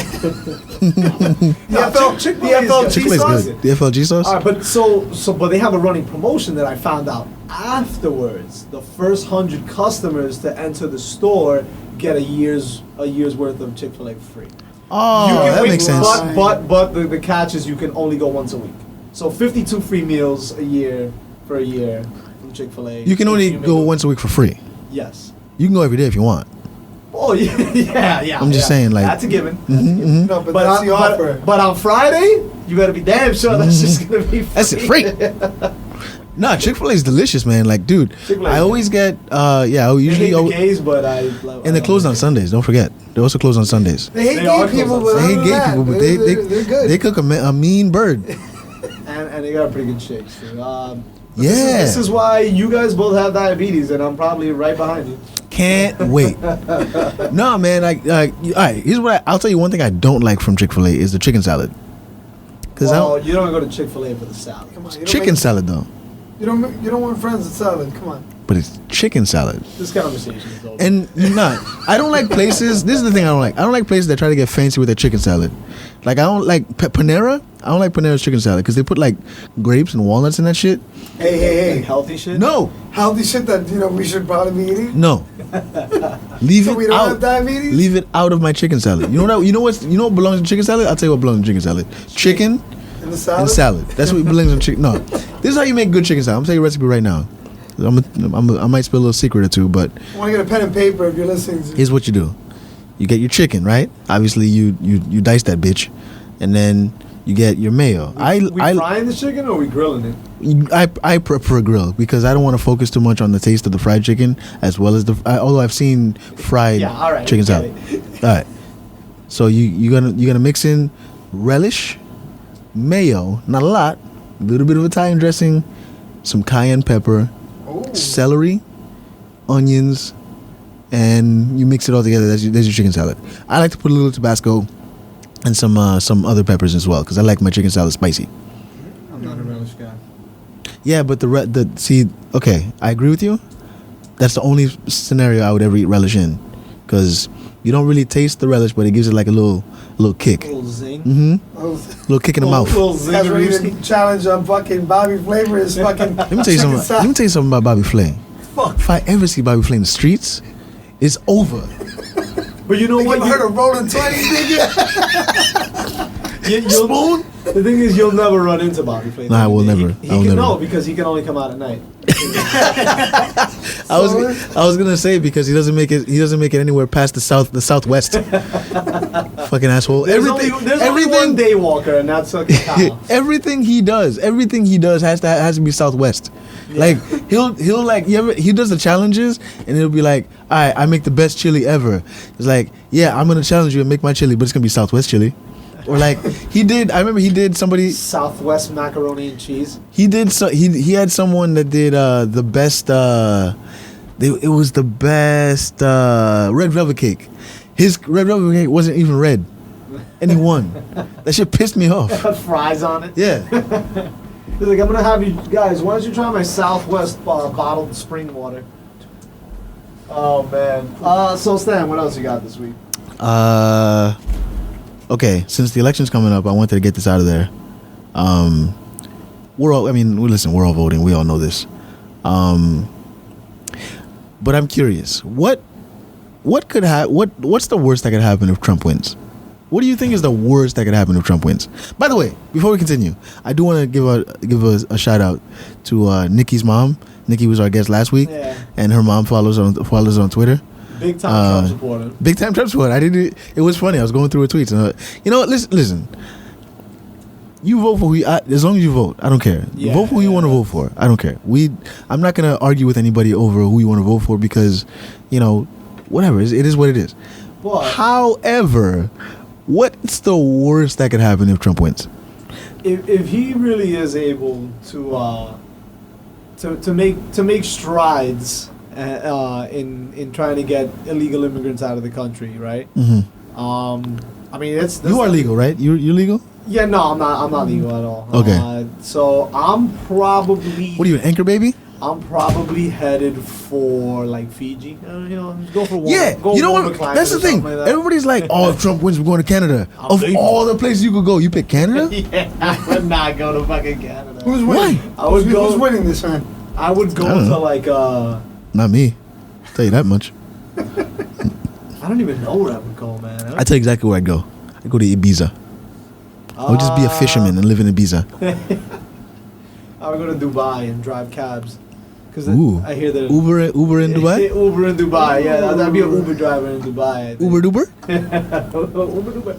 DFL Chick-fil-A is good. Chick-fil-A is sauce? good. The FLG sauce? All right, but they have a running promotion that I found out afterwards. The first 100 customers to enter the store get a year's worth of Chick-fil-A free. Oh, You can that wait, makes sense. But the catch is you can only go once a week. So 52 free meals a year for a year from Chick-fil-A. You can only If go make- once a week for free. Yes. You can go every day if you want. Oh yeah. I'm just saying, like- that's a given. Mm-hmm. No, but that's the offer. But on Friday, you gotta be damn sure that's just gonna be free. That's it, free. Nah, Chick-fil-A is delicious, man. Like, dude, Chick-fil-A I is always get, I usually, the gays, but I and they close on Sundays. Don't forget, they also close on Sundays. They hate They gay are people, close but They hate other gay than that, people, but they're good. they cook a mean bird. and they got pretty good shakes too. But Yeah. This is why you guys both have diabetes, and I'm probably right behind you. Can't wait. No, man. All right. Here's what I'll tell you. One thing I don't like from Chick-fil-A is the chicken salad. Cause Well, you don't go to Chick-fil-A for the salad. Come on, you don't chicken make- salad though, You don't want friends with salad. Come on. but it's chicken salad. This conversation is over. And you're not. I don't like places. This is the thing I don't like. I don't like places that try to get fancy with their chicken salad. Like I don't like Panera. I don't like Panera's chicken salad because they put like grapes and walnuts in that shit. Hey. Like healthy shit. No, Healthy shit that we should probably be eating. no. Leave So it we don't out. have diabetes. Leave it out of my chicken salad. You know what belongs in chicken salad? I'll tell you what belongs in chicken salad. Chicken In the salad. and salad. That's what belongs in chicken. No, this is how you make good chicken salad. I'm telling you a recipe right now. I might spill a little secret or two, but I want to get a pen and paper if you're listening. here's what you do. You get your chicken, right? Obviously, you dice that bitch, and then you get your mayo. We frying the chicken or we grilling it? I prefer grill because I don't want to focus too much on the taste of the fried chicken as well as although I've seen fried Yeah, all right, chicken we get salad. All right. So you're gonna mix in relish, mayo, not a lot, a little bit of Italian dressing, some cayenne pepper, celery, onions, and you mix it all together. There's your chicken salad. I like to put a little Tabasco and some other peppers as well because I like my chicken salad spicy. I'm not a relish guy. Yeah, but okay, I agree with you. That's the only scenario I would ever eat relish in, because you don't really taste the relish, but it gives it like a little kick. A little zing. Mm-hmm. Little kick in the mouth. Little Guys ready to zing. challenge on fucking Bobby Flavor is fucking. Let me tell you something. Let me tell you something about Bobby Flay. Fuck. If I ever see Bobby Flay in the streets, it's over. But you know You what? heard of rolling 20s, nigga? Spoon? The thing is, you'll never run into Bobby Flay. Nah, I will never. He I will can never. know because he can only come out at night. I was gonna say because he doesn't make it anywhere past the southwest. Fucking asshole. There's only one day walker, and that's fucking Kyle. Everything he does has to be southwest. Yeah. Like he'll like he does the challenges and he'll be like, all right, I make the best chili ever. It's like, yeah, I'm gonna challenge you and make my chili, but it's gonna be Southwest chili. Or like I remember he did somebody Southwest macaroni and cheese. he had someone that did the best it was the best red velvet cake. His red velvet cake wasn't even red. And he won. That shit pissed me off. Fries on it. Yeah. He's like, I'm gonna have you guys. Why don't you try my Southwest bottled spring water? Oh man. So Stan, what else you got this week? Okay, since the election's coming up, I wanted to get this out of there. We're all voting. We all know this. But I'm curious. What's the worst that could happen if Trump wins? What do you think is the worst that could happen if Trump wins? By the way, before we continue, I do want to give a shout out to Nikki's mom. Nikki was our guest last week, Yeah. and her mom follows on Twitter. Big time Trump supporter. Big time Trump supporter. It was funny. I was going through her tweets, and you know what? Listen. You vote for as long as you vote. I don't care. Yeah, Vote for who you want to vote for. I don't care. I'm not gonna argue with anybody over who you want to vote for because, whatever. It is what it is. But However, what's the worst that could happen if Trump wins? if he really is able to to make strides in trying to get illegal immigrants out of the country, right? Mm-hmm. I mean, that's You are legal, right? You're legal? Yeah, no, I'm not legal at all. Okay. So I'm probably. What are you, an anchor baby? I'm probably headed for like Fiji. Go for one. Yeah, Go you know warmer what? climate That's the or thing. something like that. Everybody's like, "Oh, if Trump wins, we're going to Canada." I'm Of leaving. all the places you could go, you pick Canada. Yeah, I would not go to fucking Canada. Who's Why? winning? I would go. Who's winning this man? I would go I don't to know. like Not me. I'll tell you that much. I don't even know where I would go, man. I tell you exactly where I'd go. I'd go to Ibiza. I would just be a fisherman and live in Ibiza. I would go to Dubai and drive cabs. Because Ooh. I hear that Uber in Dubai? Uber in Dubai, yeah. That'd be an Uber driver in Dubai. I think. Uber Duber? Uber Dubai.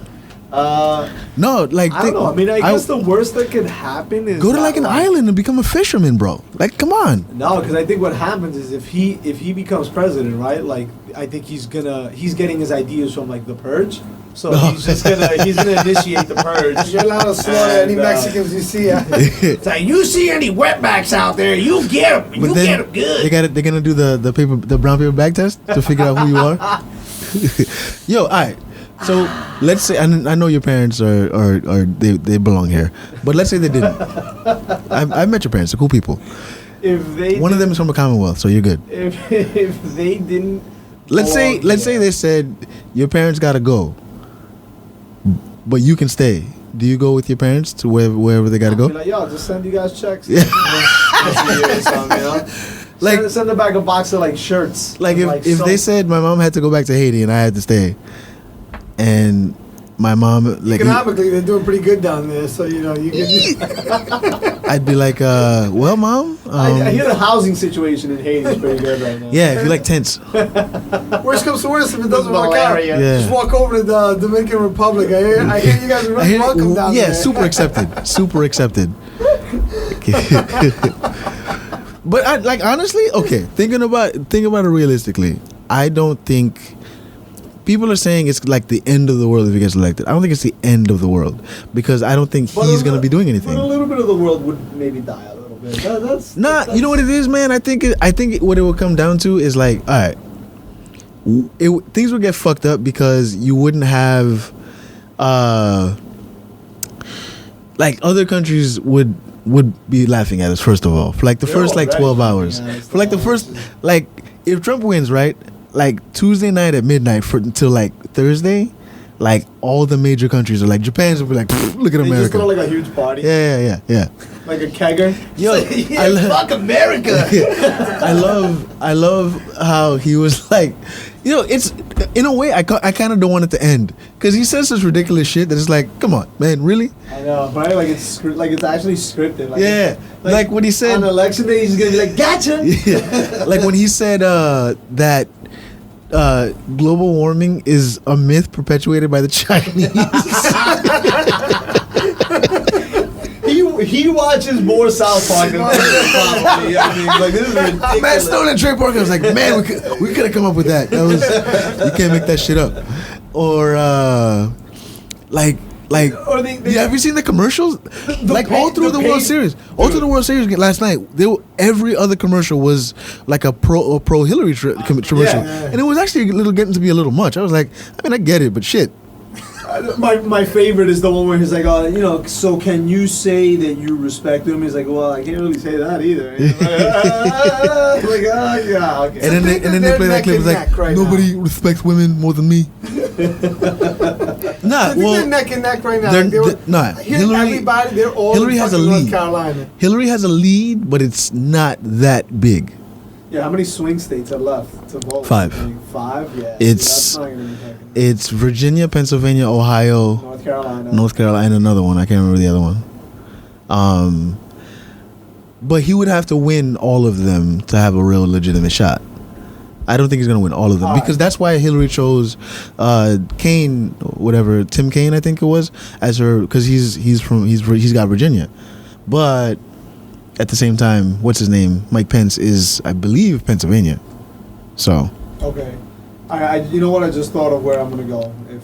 No, like I don't know. I mean, I guess the worst that could happen is go to that, like an island and become a fisherman, bro. Like, come on. No, because I think what happens is if he becomes president, right? Like, I think he's getting his ideas from like the Purge. So he's gonna initiate the Purge. You're allowed to slaughter any Mexicans you see. It's like, you see any wetbacks out there, you get them. But then they're gonna do the brown paper bag test to figure out who you are. Yo, all right. So let's say I know your parents are they belong here, but let's say they didn't. I've met your parents. They're cool people. If they One of them is from a Commonwealth, so you're good. If they didn't. Let's say they said your parents gotta go, but you can stay. Do you go with your parents to wherever they gotta go? Be like, yo, just send you guys checks. Yeah. Like send them back a box of like shirts. Like if they said my mom had to go back to Haiti and I had to stay, and my mom like economically they're doing pretty good down there, so you can. I'd be like, well, mom. I hear the housing situation in Haiti is pretty good right now. Yeah, if you like tents. Worst comes to worst, if it doesn't work out, Malaria. Yeah. just walk over to the Dominican Republic. I hear you guys are really welcome down there. Yeah, super accepted. Super accepted. But honestly, okay, thinking about it realistically, I don't think people are saying it's like the end of the world if he gets elected. I don't think it's the end of the world because I don't think he's going to be doing anything. But a little bit of the world would maybe die a little bit. That's you know what it is, man? I think what it will come down to is like, all right, things would get fucked up because you wouldn't have like other countries would be laughing at us first of all for like the first like 12 hours for like the first like if Trump wins, right, like Tuesday night at midnight until like Thursday, like all the major countries are like Japan's will be like, look at they America. just throw like a huge party. Yeah. Like a kegger. Yo, yeah, fuck America. I love how he was like, it's in a way I kind of don't want it to end because he says such ridiculous shit that it's like, come on, man, really? I know, right? Like it's actually scripted. Like, yeah, like when he said on election day, he's gonna be like, gotcha. Yeah. Like when he said that global warming is a myth perpetuated by the Chinese. He watches more South Park than probably. I mean, like this is ridiculous. Matt Stone and Trey Parker was like, man, we could have come up with that. You can't make that shit up. Or have you seen the commercials? All through the World Series. All through the World Series last night, every other commercial was like a pro Hillary commercial, Yeah. and it was actually getting to be a little much. I was like, I mean, I get it, but shit. My favorite is the one where he's like, so can you say that you respect him? He's like, well, I can't really say that either. Yeah, okay. And then they play that clip. It's like, nobody respects women more than me. I think they're neck and neck right now. Hillary has a lead. North Carolina. Hillary has a lead, but it's not that big. Yeah, how many swing states are left to vote? 5. 5? Yeah. It's that's not gonna be happening. It's Virginia, Pennsylvania, Ohio, North Carolina, another one. I can't remember the other one. But he would have to win all of them to have a real legitimate shot. I don't think he's gonna win all of them because that's why Hillary chose Kaine, whatever, Tim Kaine, I think it was, as her, because he's got Virginia, but at the same time, what's his name? Mike Pence is, I believe, Pennsylvania. So. Okay. You know what? I just thought of where I'm gonna go if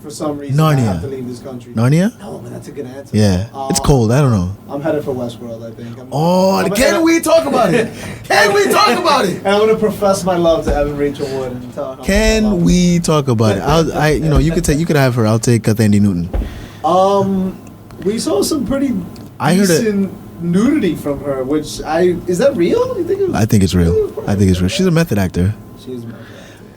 for some reason Narnia. I have to leave this country. Narnia? No, man, that's a good answer. Yeah. It's cold. I don't know. I'm headed for Westworld, I think. Can we talk about it? Can we talk about it? And I'm gonna profess my love to Evan Rachel Wood and tell her how much I Can love her. we talk about it? You could have her. I'll take Thandie Newton. We saw some pretty I heard decent nudity from her, which is that real? You think it was, I think it's real. I think it's real. She's a method actor. She's a method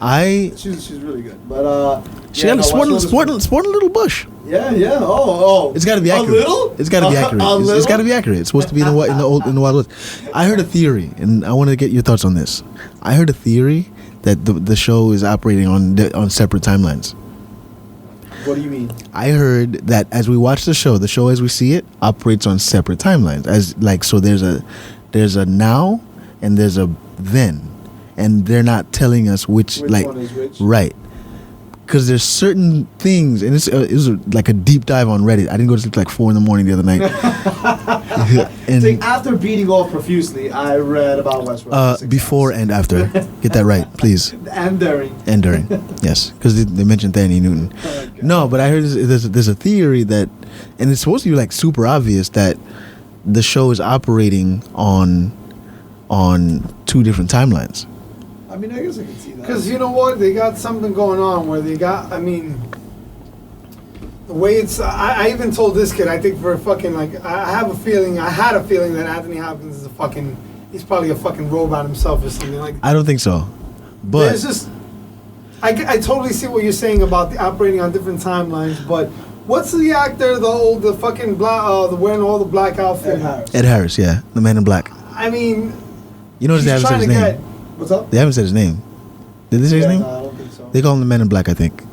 actor. She's really good. But She got a sporting little bush. Yeah. Oh. It's got to be accurate. A little? It's got to be accurate. It's got to be accurate. It's supposed to be in the Wild West. I heard a theory, and I want to get your thoughts on this. I heard a theory that the show is operating on separate timelines. What do you mean? I heard that as we watch the show as we see it operates on separate timelines. So there's a now and there's a then, and they're not telling us which one is which? Right. Because there's certain things, and it was like a deep dive on Reddit. I didn't go to sleep till like 4 a.m. the other night. And so after beating off profusely, I read about Westworld. Before and after. Get that right, please. And during. Yes, because they mentioned Thandie Newton. Oh, No, but I heard there's a theory that, and it's supposed to be like super obvious that the show is operating on 2 different timelines. I mean, I guess I can see that. Because you know what? They got something going on where the way it's... I even told this kid, I think for fucking, I had a feeling that Anthony Hopkins is he's probably a fucking robot himself or something like that. I don't think so. But There's just... I totally see what you're saying about the operating on different timelines, but what's the actor, the fucking black, wearing all the black outfit? Ed Harris, yeah. The Man in Black. I mean... You notice they haven't said his name. What's up? They haven't said his name. Did they say his name? No, I don't think so. They call him the Man in Black, I think.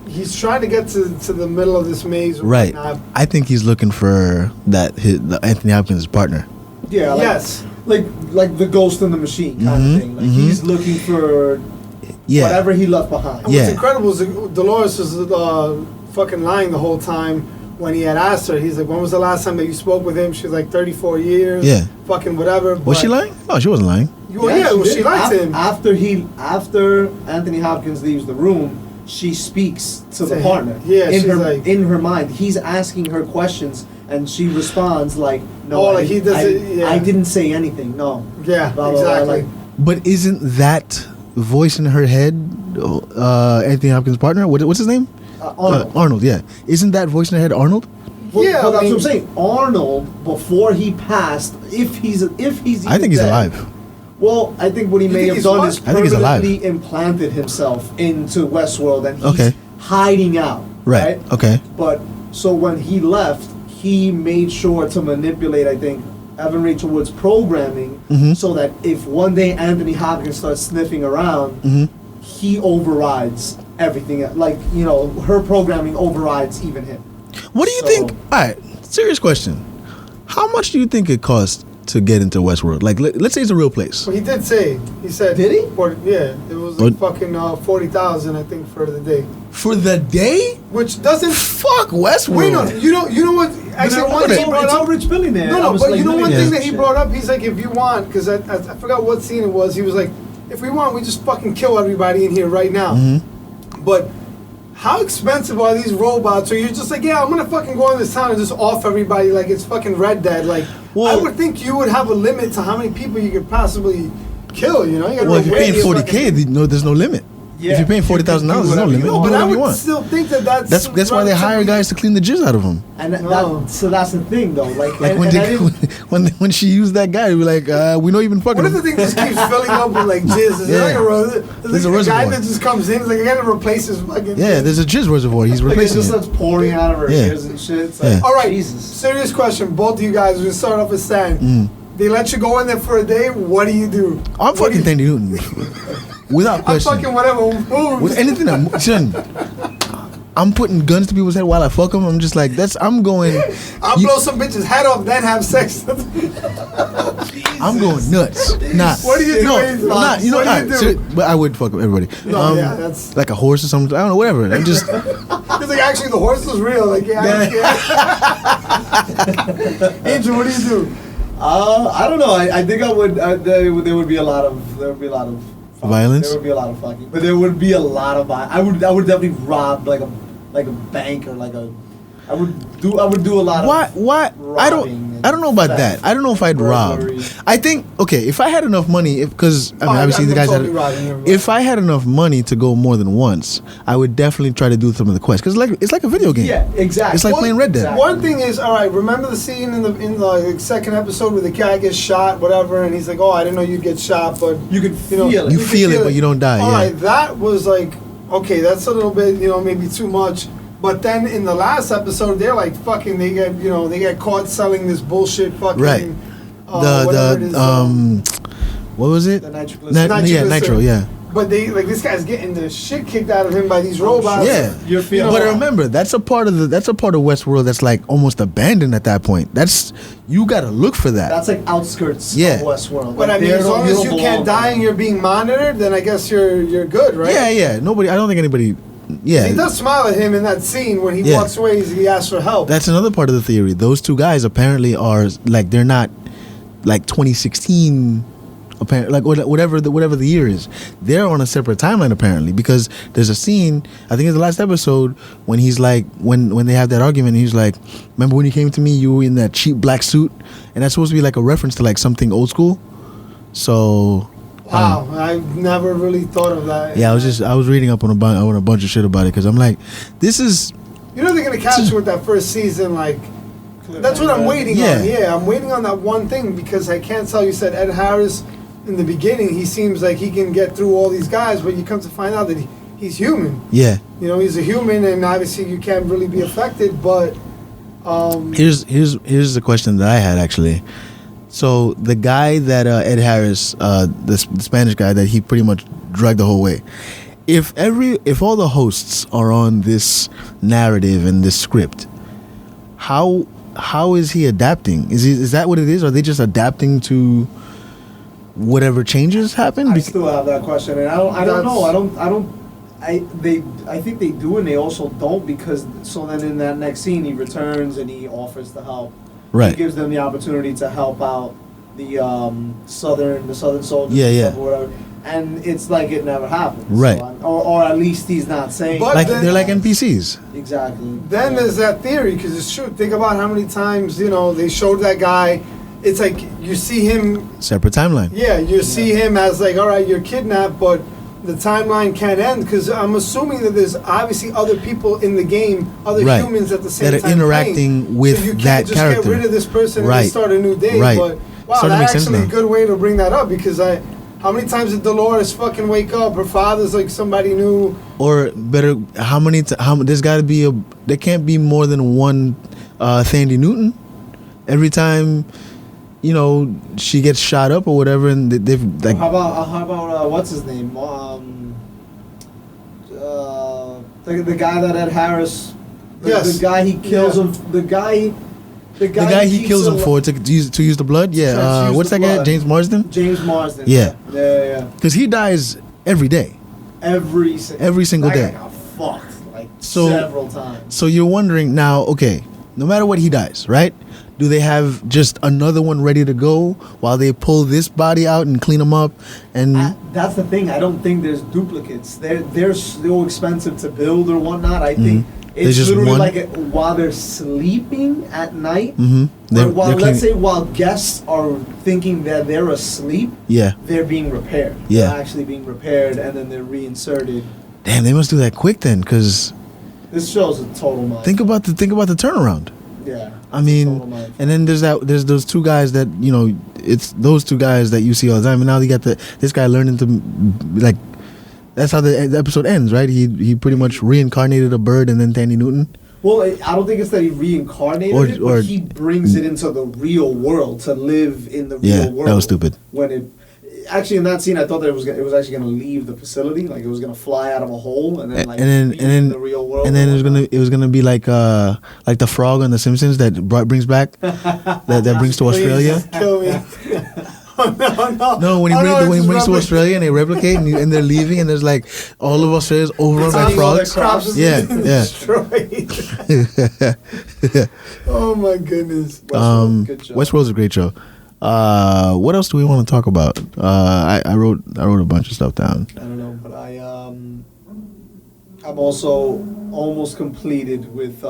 He's trying to get to the middle of this maze. Right. I think he's looking for the Anthony Hopkins' partner. Yeah. Yes. Like the Ghost in the Machine kind of thing. Like he's looking for whatever he left behind. And what's incredible is Dolores was fucking lying the whole time when he had asked her. He's like, when was the last time that you spoke with him? She was like 34 years. Yeah. Fucking whatever. Was she lying? No, she wasn't lying. She liked him. After Anthony Hopkins leaves the room, she speaks to the partner. Yeah, in her mind, he's asking her questions, and she responds like, "No, I didn't say anything. No." Yeah, blah, exactly. Blah, blah, But isn't that voice in her head Anthony Hopkins' partner? What's his name? Arnold. Yeah. Isn't that voice in her head Arnold? Well, that's what I'm saying. Arnold, before he passed, if he's I think he's alive. Well, I think what he may have done is permanently implanted himself into Westworld, and he's hiding out. Right. Okay. But so when he left, he made sure to manipulate, I think, Evan Rachel Wood's programming, so that if one day Anthony Hopkins starts sniffing around, he overrides everything. Like, her programming overrides even him. What do you think? All right, serious question. How much do you think it costs to get into Westworld? Like, let's say it's a real place. Well, he did say. He said. Did he? It was like fucking 40,000, I think, for the day. For the day? Which doesn't fuck Westworld. Wait, no, you know what? Actually, one thing he brought up. Rich billionaire. No, but you know one thing that he brought up. He's like, if you want, because I forgot what scene it was. He was like, if we want, we just fucking kill everybody in here right now. But how expensive are these robots? Or you're just like, yeah, I'm gonna fucking go in this town and just off everybody like it's fucking Red Dead. Like, I would think you would have a limit to how many people you could possibly kill. You know? If you're paying $40K, there's no limit. Yeah. If you're paying $40,000, there's no limit. No, but I would still think that's why they hire guys to clean the jizz out of them. And so that's the thing, though. Like when she used that guy, we were like, we don't even fucking. What if the thing just keeps filling up with like jizz? There's a reservoir. guy that just comes in. It's like I gotta replace his fucking. Yeah, there's a jizz reservoir. He's replacing it. It just starts pouring out of her ears and shit. It's like, all right, Jesus. Serious question, both of you guys. We're gonna start off with Stan. They let you go in there for a day. What do you do? I'm fucking Thandie Newton. Without question. I'm fucking whatever. With anything I'm putting guns to people's head while I fuck them. I'm just like, I'm going. I'll blow some bitch's head off, then have sex. I'm going nuts. Nah. What do you do? But I would fuck everybody. No, that's like a horse or something. I don't know, whatever. I'm just. It's like, actually, the horse is real. Like, Angel, what do you do? I don't know. I think I would. There would be a lot of. Violence? There would be a lot of fucking, but there would be a lot of violence. I would definitely rob like like a bank or like a. I would do a lot of. What? I don't know about that. I don't know if I'd rob. I think if I had enough money, because obviously the guys had. If I had enough money to go more than once, I would definitely try to do some of the quests because it's like a video game. Yeah, exactly. It's like playing Red Dead. One thing is, all right. Remember the scene in the second episode where the guy gets shot, whatever, and he's like, "Oh, I didn't know you'd get shot, but you can feel it. You feel it, but you don't die." All right, that was like, okay, that's a little bit, maybe too much. But then in the last episode, they're like fucking. They get caught selling this bullshit fucking. Right. What was it? The nitroglycerin. Nitro. Yeah. But this guy's getting the shit kicked out of him by these robots. Yeah. You're feeling. But remember, that's a part of Westworld that's like almost abandoned at that point. You gotta look for that. That's like outskirts of Westworld. But like, as long as you can't die and you're being monitored, then I guess you're good, right? Yeah. Nobody. I don't think anybody. Yeah. He does smile at him in that scene when he walks away. He asks for help. That's another part of the theory. Those two guys apparently are like they're not like 2016. Apparently, like whatever the year is, they're on a separate timeline apparently because there's a scene. I think it's the last episode when he's like when they have that argument. He's like, "Remember when you came to me? You were in that cheap black suit," and that's supposed to be like a reference to like something old school. So. Wow, I've never really thought of that. Yeah, I was reading up on a bunch of shit about it because I'm like, this is. They're gonna catch you with that first season, like. That's what I'm waiting on. Yeah, I'm waiting on that one thing because I can't tell. You said Ed Harris in the beginning. He seems like he can get through all these guys, but you come to find out that he's human. Yeah. He's a human, and obviously you can't really be affected. But here's the question that I had actually. So the guy that Ed Harris, the Spanish guy that he pretty much dragged the whole way. If all the hosts are on this narrative and this script, how is he adapting? Is that what it is? Are they just adapting to whatever changes happen? I still have that question, and I don't know. I think they do, and they also don't because so then in that next scene he returns and he offers to help. Right. He gives them the opportunity to help out the southern soldiers. Yeah. Or whatever. And it's like it never happened. Right. So, or at least he's not saying. But like they're like NPCs. Exactly. Then there's that theory because it's true. Think about how many times they showed that guy. It's like you see him. Separate timeline. Yeah, you see him as like, all right, you're kidnapped, but the timeline can't end because I'm assuming that there's obviously other people in the game, other humans at the same time that are interacting playing. with so you can't that just character. Get rid of this person Right. and start a new day. Right. But wow, Starting to make that's sense actually a now. good way to bring that up because how many times did Dolores fucking wake up? Her father's like somebody new. Or better, there's got to be there can't be more than one Thandie Newton every time. She gets shot up or whatever, and they've like. How about what's his name? The guy that Ed Harris. The guy he kills him. The guy he kills him for to use the blood. Yeah. What's that guy? James Marsden. James Marsden. Yeah. Yeah. Because he dies every day. Every single day. Guy got fucked like So- several times. So you're wondering now, okay, no matter what he dies, right? Do they have just another one ready to go while they pull this body out and clean him up? And That's the thing. I don't think there's duplicates. They're so expensive to build or whatnot. I think it's just literally one? like while they're sleeping at night. They're Let's say while guests are thinking that they're asleep, yeah, they're being repaired. Yeah. They're actually being repaired and then they're reinserted. damn, they must do that quick then, because This show's a total mind. think about the turnaround. Yeah. I mean, Total mind. and then there's those two guys that it's those two guys that you see all the time, and now you got this guy learning to like. That's how the episode ends, right? He pretty much reincarnated a bird and then Thandie Newton. Well, I don't think it's that he reincarnated it, but he brings it into the real world to live in the real world. That was stupid. Actually, in that scene, I thought that it was actually going to leave the facility, like it was going to fly out of a hole and then in the real world. And then it was gonna be like the frog on The Simpsons that brings back that brings to Australia. Please kill me. No. No, when he brings to Australia and they replicate and they're leaving and there's like all of Australia's overrun by frogs. Yeah. Destroyed. Oh my goodness. Good show. Westworld's a great show. What else do we want to talk about? I wrote a bunch of stuff down. I don't know, but I'm also almost completed with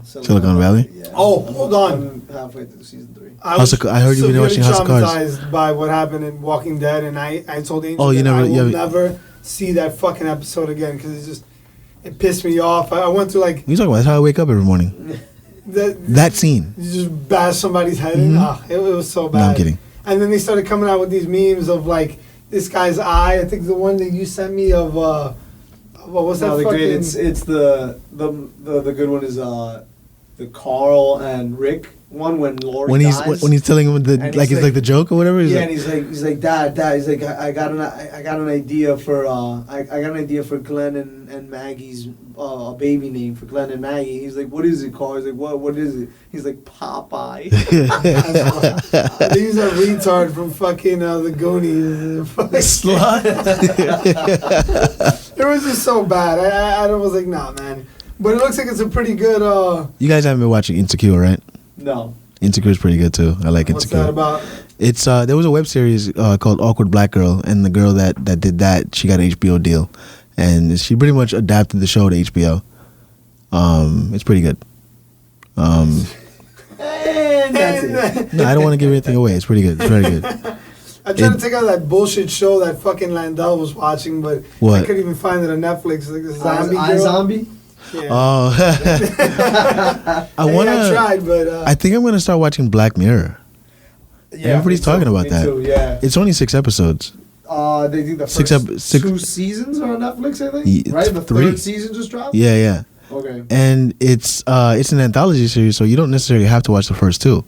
Silicon Valley? Yeah. Oh, hold on. I'm halfway through season 3. I was I heard you've been watching House of Cards. traumatized by what happened in Walking Dead, and I told Angel you that I will never never see that fucking episode again because it pissed me off. I went to like You talking about? That's how I wake up every morning. That scene. You just bash somebody's head in. It was so bad. No, I'm kidding. And then they started coming out with these memes of like this guy's eye. I think the one that you sent me of what was that? No, the fucking... great. It's the good one is the Carl and Rick one when Lori dies. When he's telling him it's like the joke or whatever. And he's like Dad. He's like I got an idea for I got an idea for Glenn and Maggie's a baby name for Glenn and Maggie. He's like, what is it, Carl? He's like, what is it? He's like, Popeye. He's a retard from fucking the Goonies. Slut. It was just so bad. I was like, nah, man. But it looks like it's a pretty good. You guys haven't been watching Insecure, right? No. Insecure is pretty good too. I like What's Insecure. that about? It's there was a web series called Awkward Black Girl, and the girl that did that, she got an HBO deal, and she pretty much adapted the show to HBO. It's pretty good. And that's it. No, I don't want to give anything away. It's pretty good. It's very good. I tried to take out that bullshit show that fucking Landell was watching, but What? I couldn't even find it on Netflix. Like this zombie I girl. Zombie. Yeah. I tried, but I think I'm gonna start watching Black Mirror. Yeah, Everybody's talking about me that. Too, yeah. It's only 6 episodes. They think the Six first ep- 2 seasons are on Netflix. I think. Ye- Right. The 3. 3rd season just dropped. Yeah. Okay. And it's an anthology series, so you don't necessarily have to watch the first 2.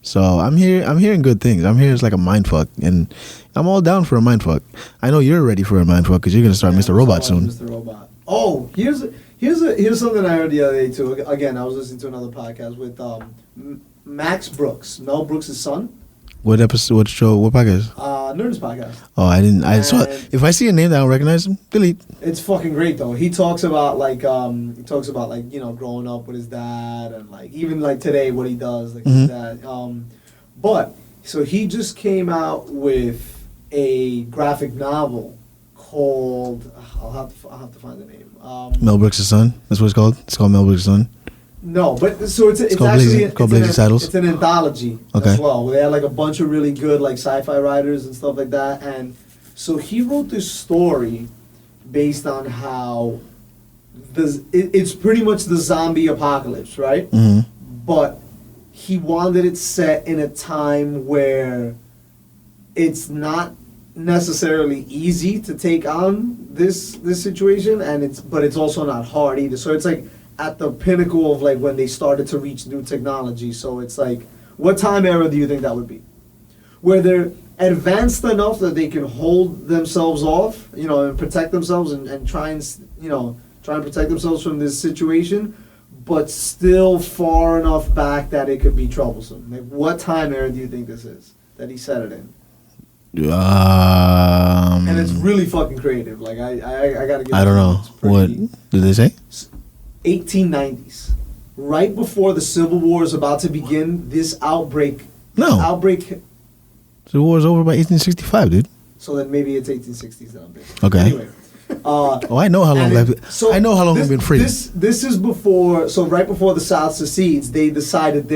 So I'm hearing good things. I'm hearing it's like a mind fuck, and I'm all down for a mind fuck. I know you're ready for a mind fuck because you're gonna start Mr. Robot soon. Mr. Robot. Oh, here's something I heard the other day too. Again, I was listening to another podcast with Max Brooks, Mel Brooks' son. What episode? What show? What podcast? Nerdist podcast. Oh, I didn't. I saw. And- If I see a name that I don't recognize, delete. It's fucking great though. He talks about like growing up with his dad and like even like today what he does like his dad. But so he just came out with a graphic novel called I'll have to find the name. Mel Brooks' son. That's what it's called. It's called Mel Brooks' son. No, but so it's called actually Blazing Saddles? It's an anthology Okay. as well. They had like a bunch of really good like sci-fi writers and stuff like that. And so he wrote this story based on how it's pretty much the zombie apocalypse, right? Mm-hmm. But he wanted it set in a time where it's not necessarily easy to take on this situation, and it's also not hard either. So it's like at the pinnacle of like when they started to reach new technology. So it's like, what time era do you think that would be? Where they're advanced enough that they can hold themselves off, and protect themselves and try and protect themselves from this situation, but still far enough back that it could be troublesome. Like, what time era do you think this is that he set it in? And it's really fucking creative. Like I gotta give. I don't know what did they say. 1890s, right before the Civil War is about to begin. This outbreak. No. Outbreak. The war was over by 1865, dude. So then maybe it's 1860s that I'm thinking. Okay. Anyway. I know how long. I know how long we've been free. This is before. So right before the South secedes, they decided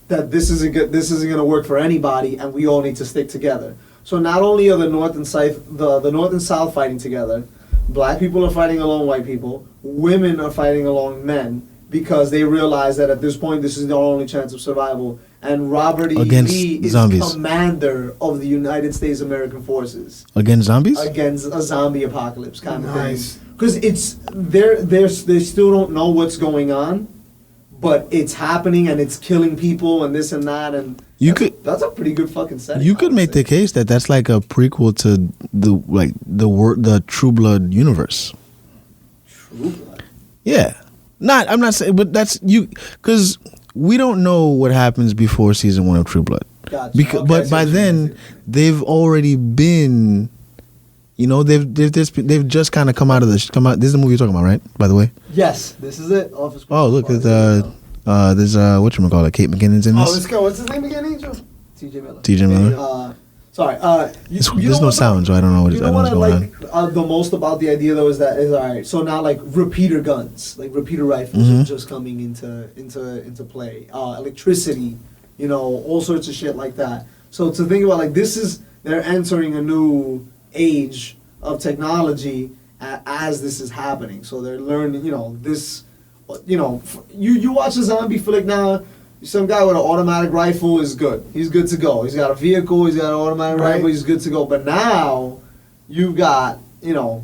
that this isn't good. This isn't going to work for anybody, and we all need to stick together. So not only are the North and South fighting together, black people are fighting along white people, women are fighting along men, because they realize that at this point this is their only chance of survival. And Robert E. Lee is zombies. Commander of the United States American Forces. Against zombies? Against a zombie apocalypse kind of Nice. thing. Because they still don't know what's going on, but it's happening and it's killing people and this and that, and that's a pretty good fucking setting. You could make the case that that's like a prequel to the True Blood universe. True Blood. Yeah, I'm not saying, but that's you, because we don't know what happens before season 1 of True Blood. Gotcha. But by then they've already been, they've just kind of come out. This is the movie you're talking about, right? By the way. Yes, this is it. Office. Oh, look, there's whatchamacallit, Kate McKinnon's in this. Oh, let's go. What's his name again, Angel? T.J. Miller. T.J. Miller. Sorry. There's no sound, so I don't know what, you I know don't know what what's I going on. like the most about the idea though is all right. So now like repeater guns, like repeater rifles Mm-hmm. are just coming into play. Electricity, all sorts of shit like that. So to think about like they're entering a new age of technology as this is happening. So they're learning, this, you watch a zombie flick now. Some guy with an automatic rifle is good. He's good to go. He's got a vehicle. He's got an automatic rifle. He's good to go. But now, you've got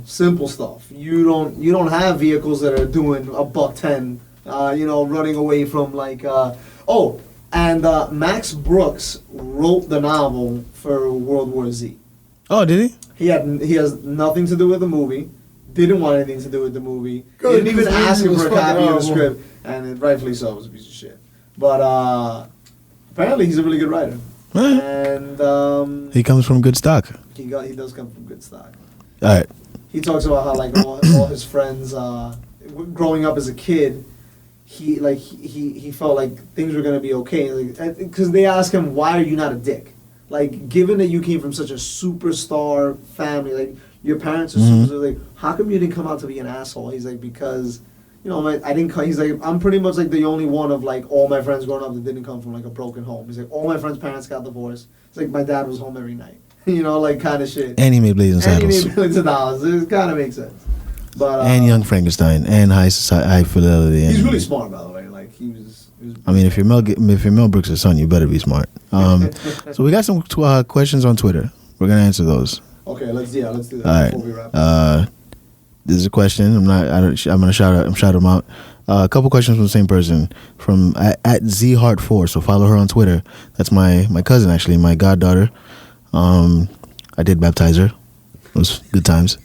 simple stuff. You don't have vehicles that are doing $110. Running away from like Max Brooks wrote the novel for World War Z. Oh, did he? He has nothing to do with the movie. Didn't want anything to do with the movie. Good, Didn't even 'cause the ask movie him for a was copy fucking of the horrible. script, and rightfully so, it was a piece of shit. But apparently he's a really good writer, and He comes from good stock. he does come from good stock. All right. He talks about how like all his friends, growing up as a kid, he felt like things were gonna be okay, because they asked him, why are you not a dick? Like, given that you came from such a superstar family, like your parents are super, like, how come you didn't come out to be an asshole? He's like, because I didn't. He's like, I'm pretty much like the only one of like all my friends growing up that didn't come from like a broken home. He's like, all my friends' parents got divorced. It's like my dad was home every night, like kind of shit. And he made Blazing And he Saddles. made millions of dollars. It kind of makes sense. But And Young Frankenstein. And High Fidelity. he's and- really smart, by the way. Like he was I mean, if you're Mel Brooks' son, you better be smart. So we got some questions on Twitter. We're gonna answer those. Okay, let's do that All before right. we wrap. This is a question. I'm gonna shout them out. A couple questions from the same person from at zheart4. So follow her on Twitter. That's my cousin, actually, my goddaughter. I did baptize her. It was good times.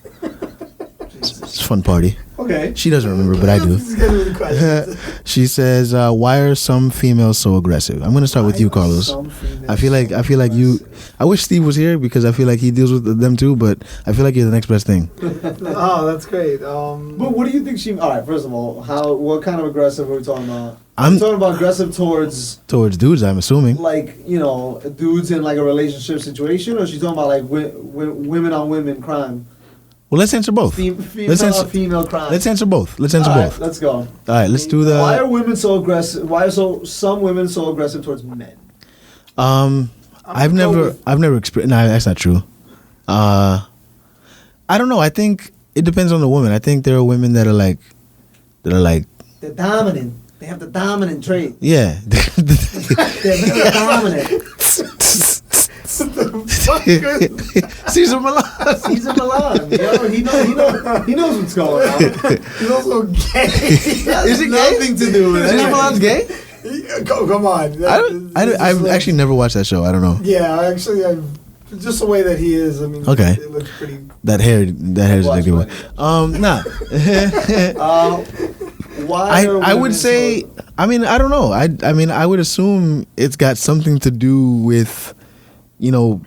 It's a fun party. Okay. She doesn't remember, but I do. Let's get into the questions. She says, "Why are some females so aggressive?" I'm gonna start with you, Carlos. I feel like you. I wish Steve was here because I feel like he deals with them too. But I feel like you're the next best thing. Oh, that's great. But what do you think she? All right. First of all, what kind of aggressive are we talking about? I'm talking about aggressive towards towards dudes. I'm assuming. like dudes in like a relationship situation, or she's talking about like women on women crime. Well, let's answer both. Female on female crime. Let's answer both. Let's answer All right, both. let's go. All right, let's do the. Why are women so aggressive? Why are some women so aggressive towards men? I've never experienced. No, that's not true. I don't know. I think it depends on the woman. I think there are women that are like. They're dominant. They have the dominant trait. Yeah. They're very dominant. Caesar Milan. Caesar Milan, he knows what's going on. He's also gay. Is it nothing to do with it? Caesar Milan's gay? Come on. I've actually never watched that show. I don't know. Yeah, actually, just the way that he is. I mean, Okay. it looks pretty. That hair is addictive. Nah. Why? I would say. I mean, I don't know. I mean, I would assume it's got something to do with,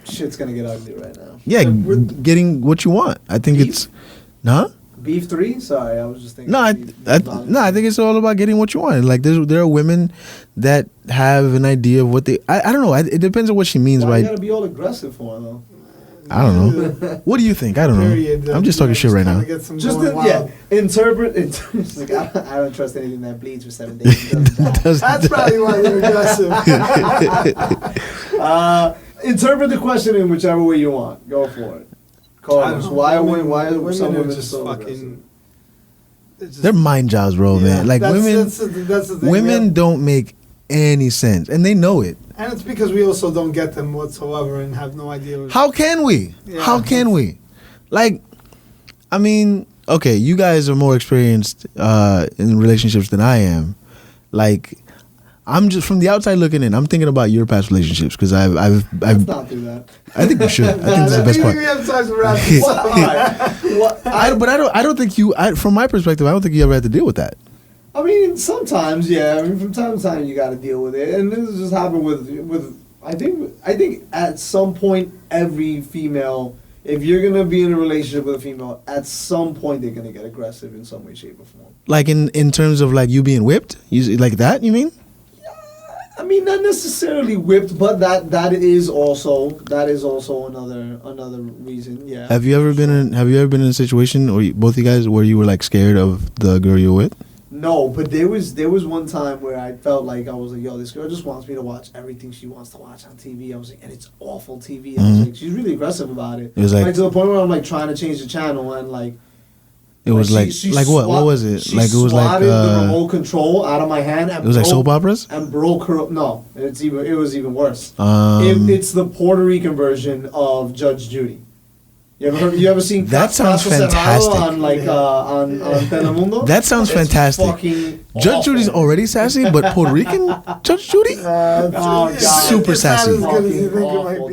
shit's gonna get ugly right now. yeah, getting what you want. I think Beef? it's, nah. Beef 3? Sorry, I was just thinking. No, I think it's all about getting what you want. Like there are women that have an idea of what they. I don't know. It depends on what she means Why by. you gotta be all aggressive for though? I don't know. What do you think? I don't Period. know. I'm just talking shit right now. Just interpret. Like, I don't trust anything that bleeds for 7 days. That's probably why they're aggressive. Interpret the question in whichever way you want. Go for it. Carlos, why are some women just so fucking? aggressive? They're mind jobs, bro, man. Like that's the thing. women don't make any sense, and they know it. And it's because we also don't get them whatsoever and have no idea. How can we? Yeah. How can we? Like, I mean, okay, you guys are more experienced in relationships than I am. Like, I'm just from the outside looking in. I'm thinking about your past relationships because I've Let's not do that. I think we should. I think this is the best part. We have time to wrap this up. What? I don't think you. From my perspective, I don't think you ever had to deal with that. I mean, sometimes, yeah. I mean, from time to time, you got to deal with it, and this has just happened with. I think at some point, every female, if you're gonna be in a relationship with a female, at some point they're gonna get aggressive in some way, shape, or form. Like in terms of like you being whipped, you like that. You mean? I mean, not necessarily whipped, but that is also another reason. Yeah. Have you ever been in a situation, or both you guys, where you were like scared of the girl you're with? No, but there was one time where I felt like I was like, yo, this girl just wants me to watch everything she wants to watch on TV. I was like, and it's awful TV. I was like, she's really aggressive about it. It was like to the point where I'm like trying to change the channel and like. It was what was it? She like it was like the remote control out of my hand. And it was like soap operas. And broke her. No, it was even worse. It's the Puerto Rican version of Judge Judy. You ever seen that? Sounds fantastic. On on Telemundo? That sounds fantastic. Judge Judy's already sassy, but Puerto Rican Judge Judy, super sassy.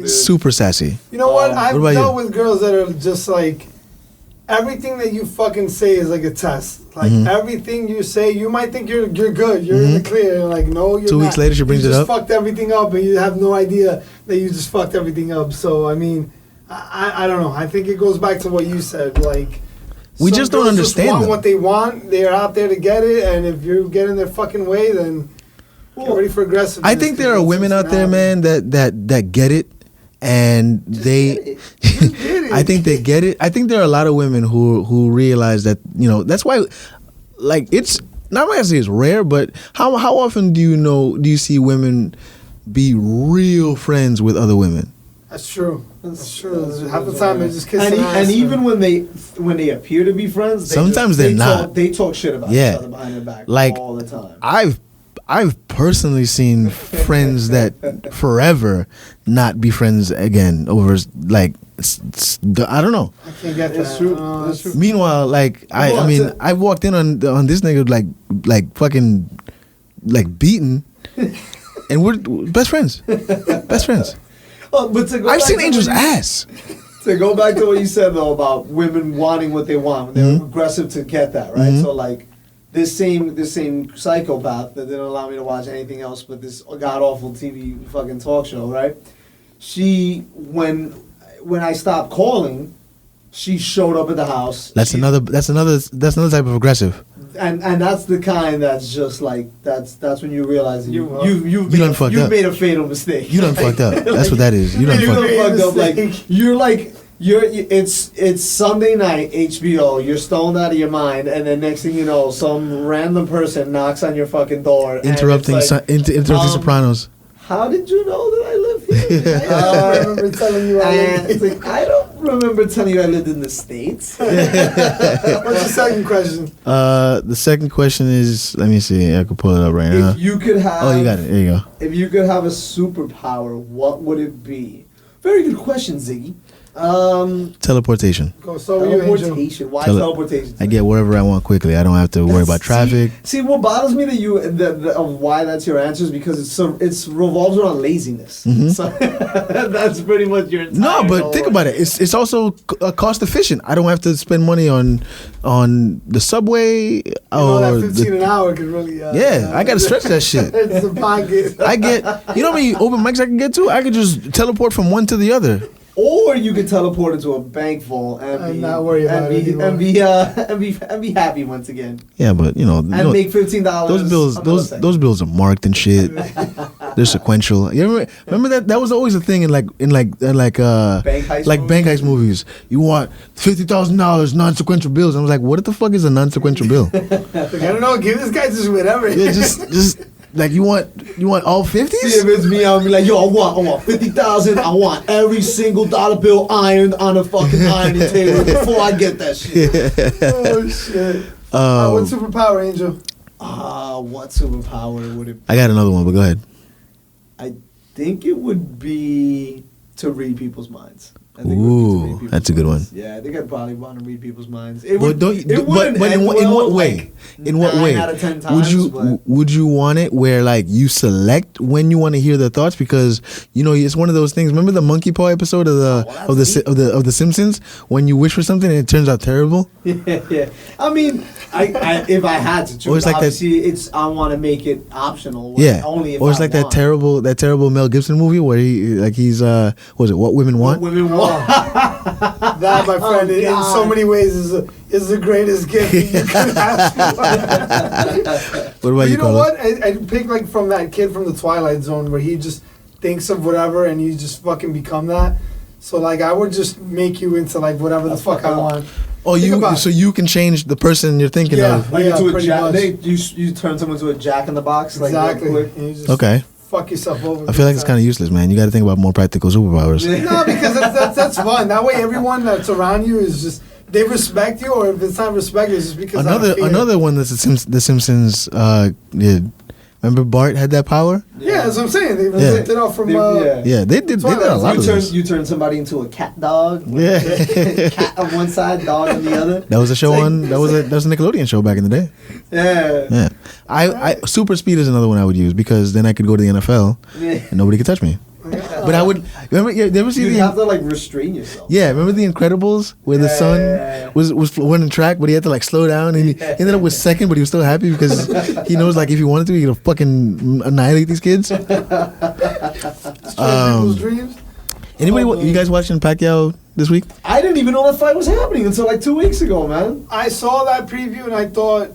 Super sassy. You know what? I've dealt with girls that are just like. Everything that you fucking say is like a test. Like everything you say, you might think you're good, you're in the clear. You're like, no, you're not. 2 weeks later, she brings it up. You just fucked everything up, and you have no idea that you just fucked everything up. So I mean, I don't know. I think it goes back to what you said. Like, we just don't understand want what they want. They're out there to get it, and if you get in their fucking way, then get ready for aggressive. I think there are women out there, man, that get it. And they, I think they get it. I think there are a lot of women who realize that, that's why, like, it's not gonna say it's rare, but how often do you see women be real friends with other women? That's true. That's true. Half the time they're just kissing ass. And even when they appear to be friends, sometimes they're not. They talk shit about each other behind their back, like, all the time. I've personally seen friends that forever not be friends again over like I don't know. I can't get that. That's true. That's true. Meanwhile, like I walked in on this nigga like fucking like beaten, and we're best friends. Best friends. But I've seen Angel's ass. To go back to what you said though about women wanting what they want, they're aggressive to get that, right? So like. This same psychopath that didn't allow me to watch anything else but this god awful TV fucking talk show, right? She when I stopped calling, she showed up at the house. That's another type of aggressive. And that's the kind that's just like that's when you realize you've made a fatal mistake. You done fucked up. That's what that is. You done fucked up. Like you're like. It's Sunday night, HBO, you're stoned out of your mind, and then next thing you know, some random person knocks on your fucking door. Interrupting interrupting Sopranos. How did you know that I live here? I remember telling you I don't remember telling you I lived in the States. What's the second question? The second question is, let me see, I could pull it up right now. If you could have... Oh, you got it, there you go. If you could have a superpower, what would it be? Very good question, Ziggy. Teleportation. Teleportation. Why teleportation? I get wherever I want quickly. I don't have to worry about traffic. See, what bothers me of why that's your answer is because it's revolves around laziness. So that's pretty much your entire No, but think about it. It's also cost efficient. I don't have to spend money on the subway or that 15 an hour could really. I gotta stretch that shit. It's a pocket. I get. You know how many open mics I can get to? I could just teleport from one to the other. Or you could teleport into a bank vault and not worry about it and be happy once again. Yeah, but and make $15. Those bills are marked and shit. They're sequential. You remember that was always a thing in bank heist movies. You want $50,000 non-sequential bills. I was like, what the fuck is a non-sequential bill? Like, I don't know. Give this guy just whatever. Yeah, just. Like you want all 50s? See, if it's me, I'll be like, yo, I want 50,000. I want every single dollar bill ironed on a fucking ironing table before I get that shit. Oh shit! What superpower, Angel? What superpower would it be? I got another one, but go ahead. I think it would be to read people's minds. Ooh, that's a good one. Yeah, I think I'd probably want to read people's minds. But in what way? In what way? 9 out of 10 times, would you want it where like you select when you want to hear their thoughts, because it's one of those things. Remember the monkey paw episode of the Simpsons when you wish for something and it turns out terrible? Yeah. I mean, I if I had to choose, like I want to make it optional. Yeah. Only if or it's I like want. that terrible Mel Gibson movie where he's what was it? What Women Want? What Women Want. That, my friend, in so many ways is the greatest gift you could ask for. What about you, You know Carlos? what? I pick like from that kid from the Twilight Zone where he just thinks of whatever and you just fucking become that. So like I would just make you into like whatever the fuck I want. Oh, so you can change the person you're thinking of. Like into a pretty jack. much. You turn someone into a jack in the box. Exactly. Like, And you just Okay. fuck yourself over. I feel like it's kind of useless, man. You got to think about more practical superpowers. No, because that's fun. That way, everyone that's around you is just they respect you, or if it's not respect, it's just because Another one that the Simpsons did. Remember Bart had that power? Yeah, that's what I'm saying. They Yeah. ripped it off from. Yeah, they did a lot of those. You turn somebody into a cat dog. Yeah. Cat on one side, dog on the other. That was a show that was a Nickelodeon show back in the day. Yeah. Yeah. I super speed is another one I would use because then I could go to the NFL and nobody could touch me. But I would remember. Yeah, never see You the. have to like restrain yourself. Yeah, remember the Incredibles where the son was running track, but he had to like slow down, and he ended up with second, but he was still happy because he knows like if he wanted to, he could fucking annihilate these kids. People's dreams. Anybody, you guys watching Pacquiao this week? I didn't even know that fight was happening until like 2 weeks ago, man. I saw that preview and I thought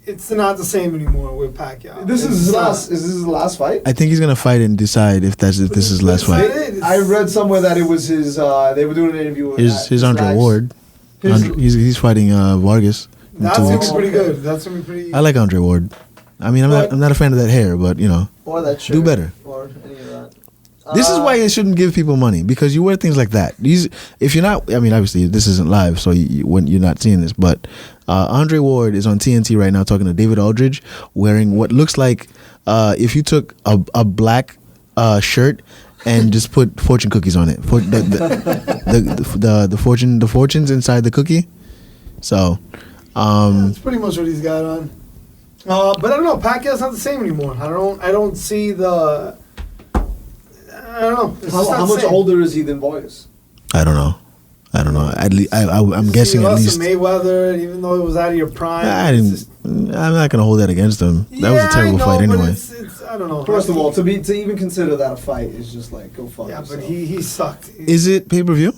it's not the same anymore with Pacquiao. Is this his last fight? I think he's gonna fight and decide if this is his last fight. I read somewhere that it was his. They were doing an interview with His Andre Ward. He's fighting Vargas. In That's 2 gonna weeks. be pretty good. That's gonna be pretty. I like Andre Ward. I mean, I'm not a fan of that hair, but you know, or that shirt, do better. or any of that. This is why you shouldn't give people money because you wear things like that. If you're not, I mean, obviously this isn't live, so when you're not seeing this, but Andre Ward is on TNT right now talking to David Aldridge, wearing what looks like if you took a black shirt and just put fortune cookies on it, the fortunes inside the cookie. So, that's pretty much what he's got on. But I don't know. Pacquiao's not the same anymore. I don't see the. I don't know. It's just How not the much same. older is he than Vargas? I don't know. At least I'm guessing You at lost least. to Mayweather, even though it was out of your prime. I it's didn't. just- I'm not gonna hold that against him. That was a terrible I know, fight but anyway. It's, I don't know. First of all, to even consider that a fight is just like go fuck Yeah, yourself. but he sucked. Is it pay per view?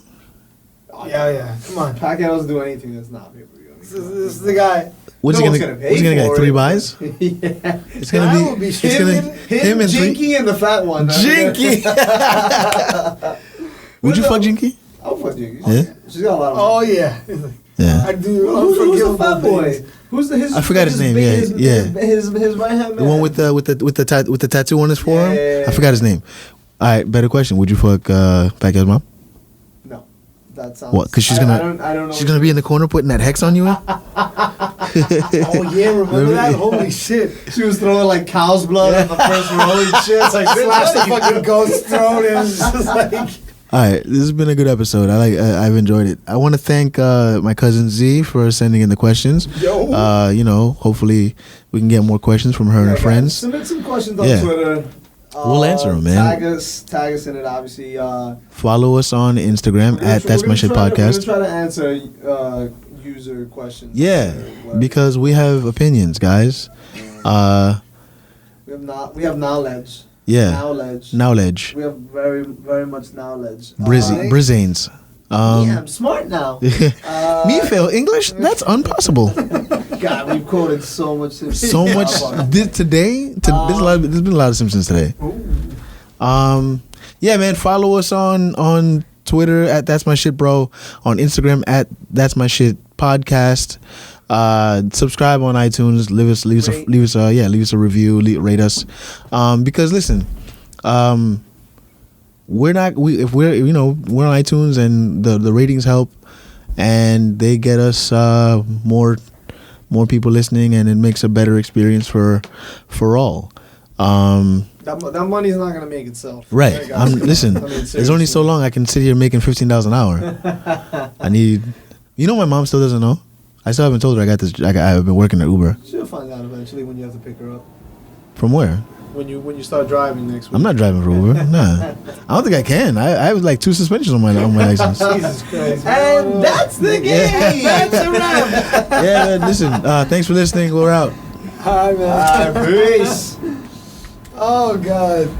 Yeah. Come on. Pacquiao doesn't do anything that's not pay-per-view. This is the guy. What's No he one's gonna? gonna pay What's he gonna get? for 3 it. buys? Yeah. It's gonna That be. would be It's shit. gonna Him and three. Jinky and the fat one. Jinky. Would you fuck Jinky? I'll fuck Jinky. Yeah? She's got a lot of Oh yeah. Yeah. I do Who's the unforgivable fat boy? things. Who's the his? I forgot his name, yeah, His right hand The one with the tattoo on his forearm. Yeah. I forgot his name. All right, better question. Would you fuck Pacquiao's mom? No, that sounds. What? Because she's I gonna don't know. she's gonna be in the corner putting that hex on you. Oh yeah, remember that? Holy shit! She was throwing like cow's blood in the first row and shit. It's like Slash the fucking ghost throat and it's just like. All right, this has been a good episode. I've enjoyed it. I want to thank my cousin Z for sending in the questions. Yo. You know, hopefully we can get more questions from her and her friends. Submit some questions on Yeah. Twitter. We'll answer 'em, man. Tag us in it, obviously. Follow us on Instagram at That's My Shit Podcast. We're gonna try to answer user questions. Yeah, or whatever. because we have opinions, guys. We have knowledge. Yeah, Knowledge. knowledge. We have very, very much knowledge. Brizanes. Yeah, I'm smart now. Me fail English? That's impossible. God, we've quoted so much. So much today. There's been a lot of Simpsons today. Yeah, man. Follow us on Twitter at That's My Shit Bro. On Instagram at That's My Shit Podcast. Subscribe on iTunes. Leave us a review. Rate us. Because listen, we're on iTunes and the ratings help, and they get us more people listening, and it makes a better experience for all. That money's not gonna make itself. Right. Listen. There's only so long I can sit here making $15 an hour. I need. You know, my mom still doesn't know. I still haven't told her I got this. I've been working at Uber. She'll find out eventually when you have to pick her up. From where? When you start driving next week. I'm not driving for Uber. Nah. I don't think I can. I have like 2 suspensions on my license. Jesus Christ. And that's the game. That's a wrap. Yeah, man, listen. Thanks for listening. We're out. Hi, man. Peace. Oh, God.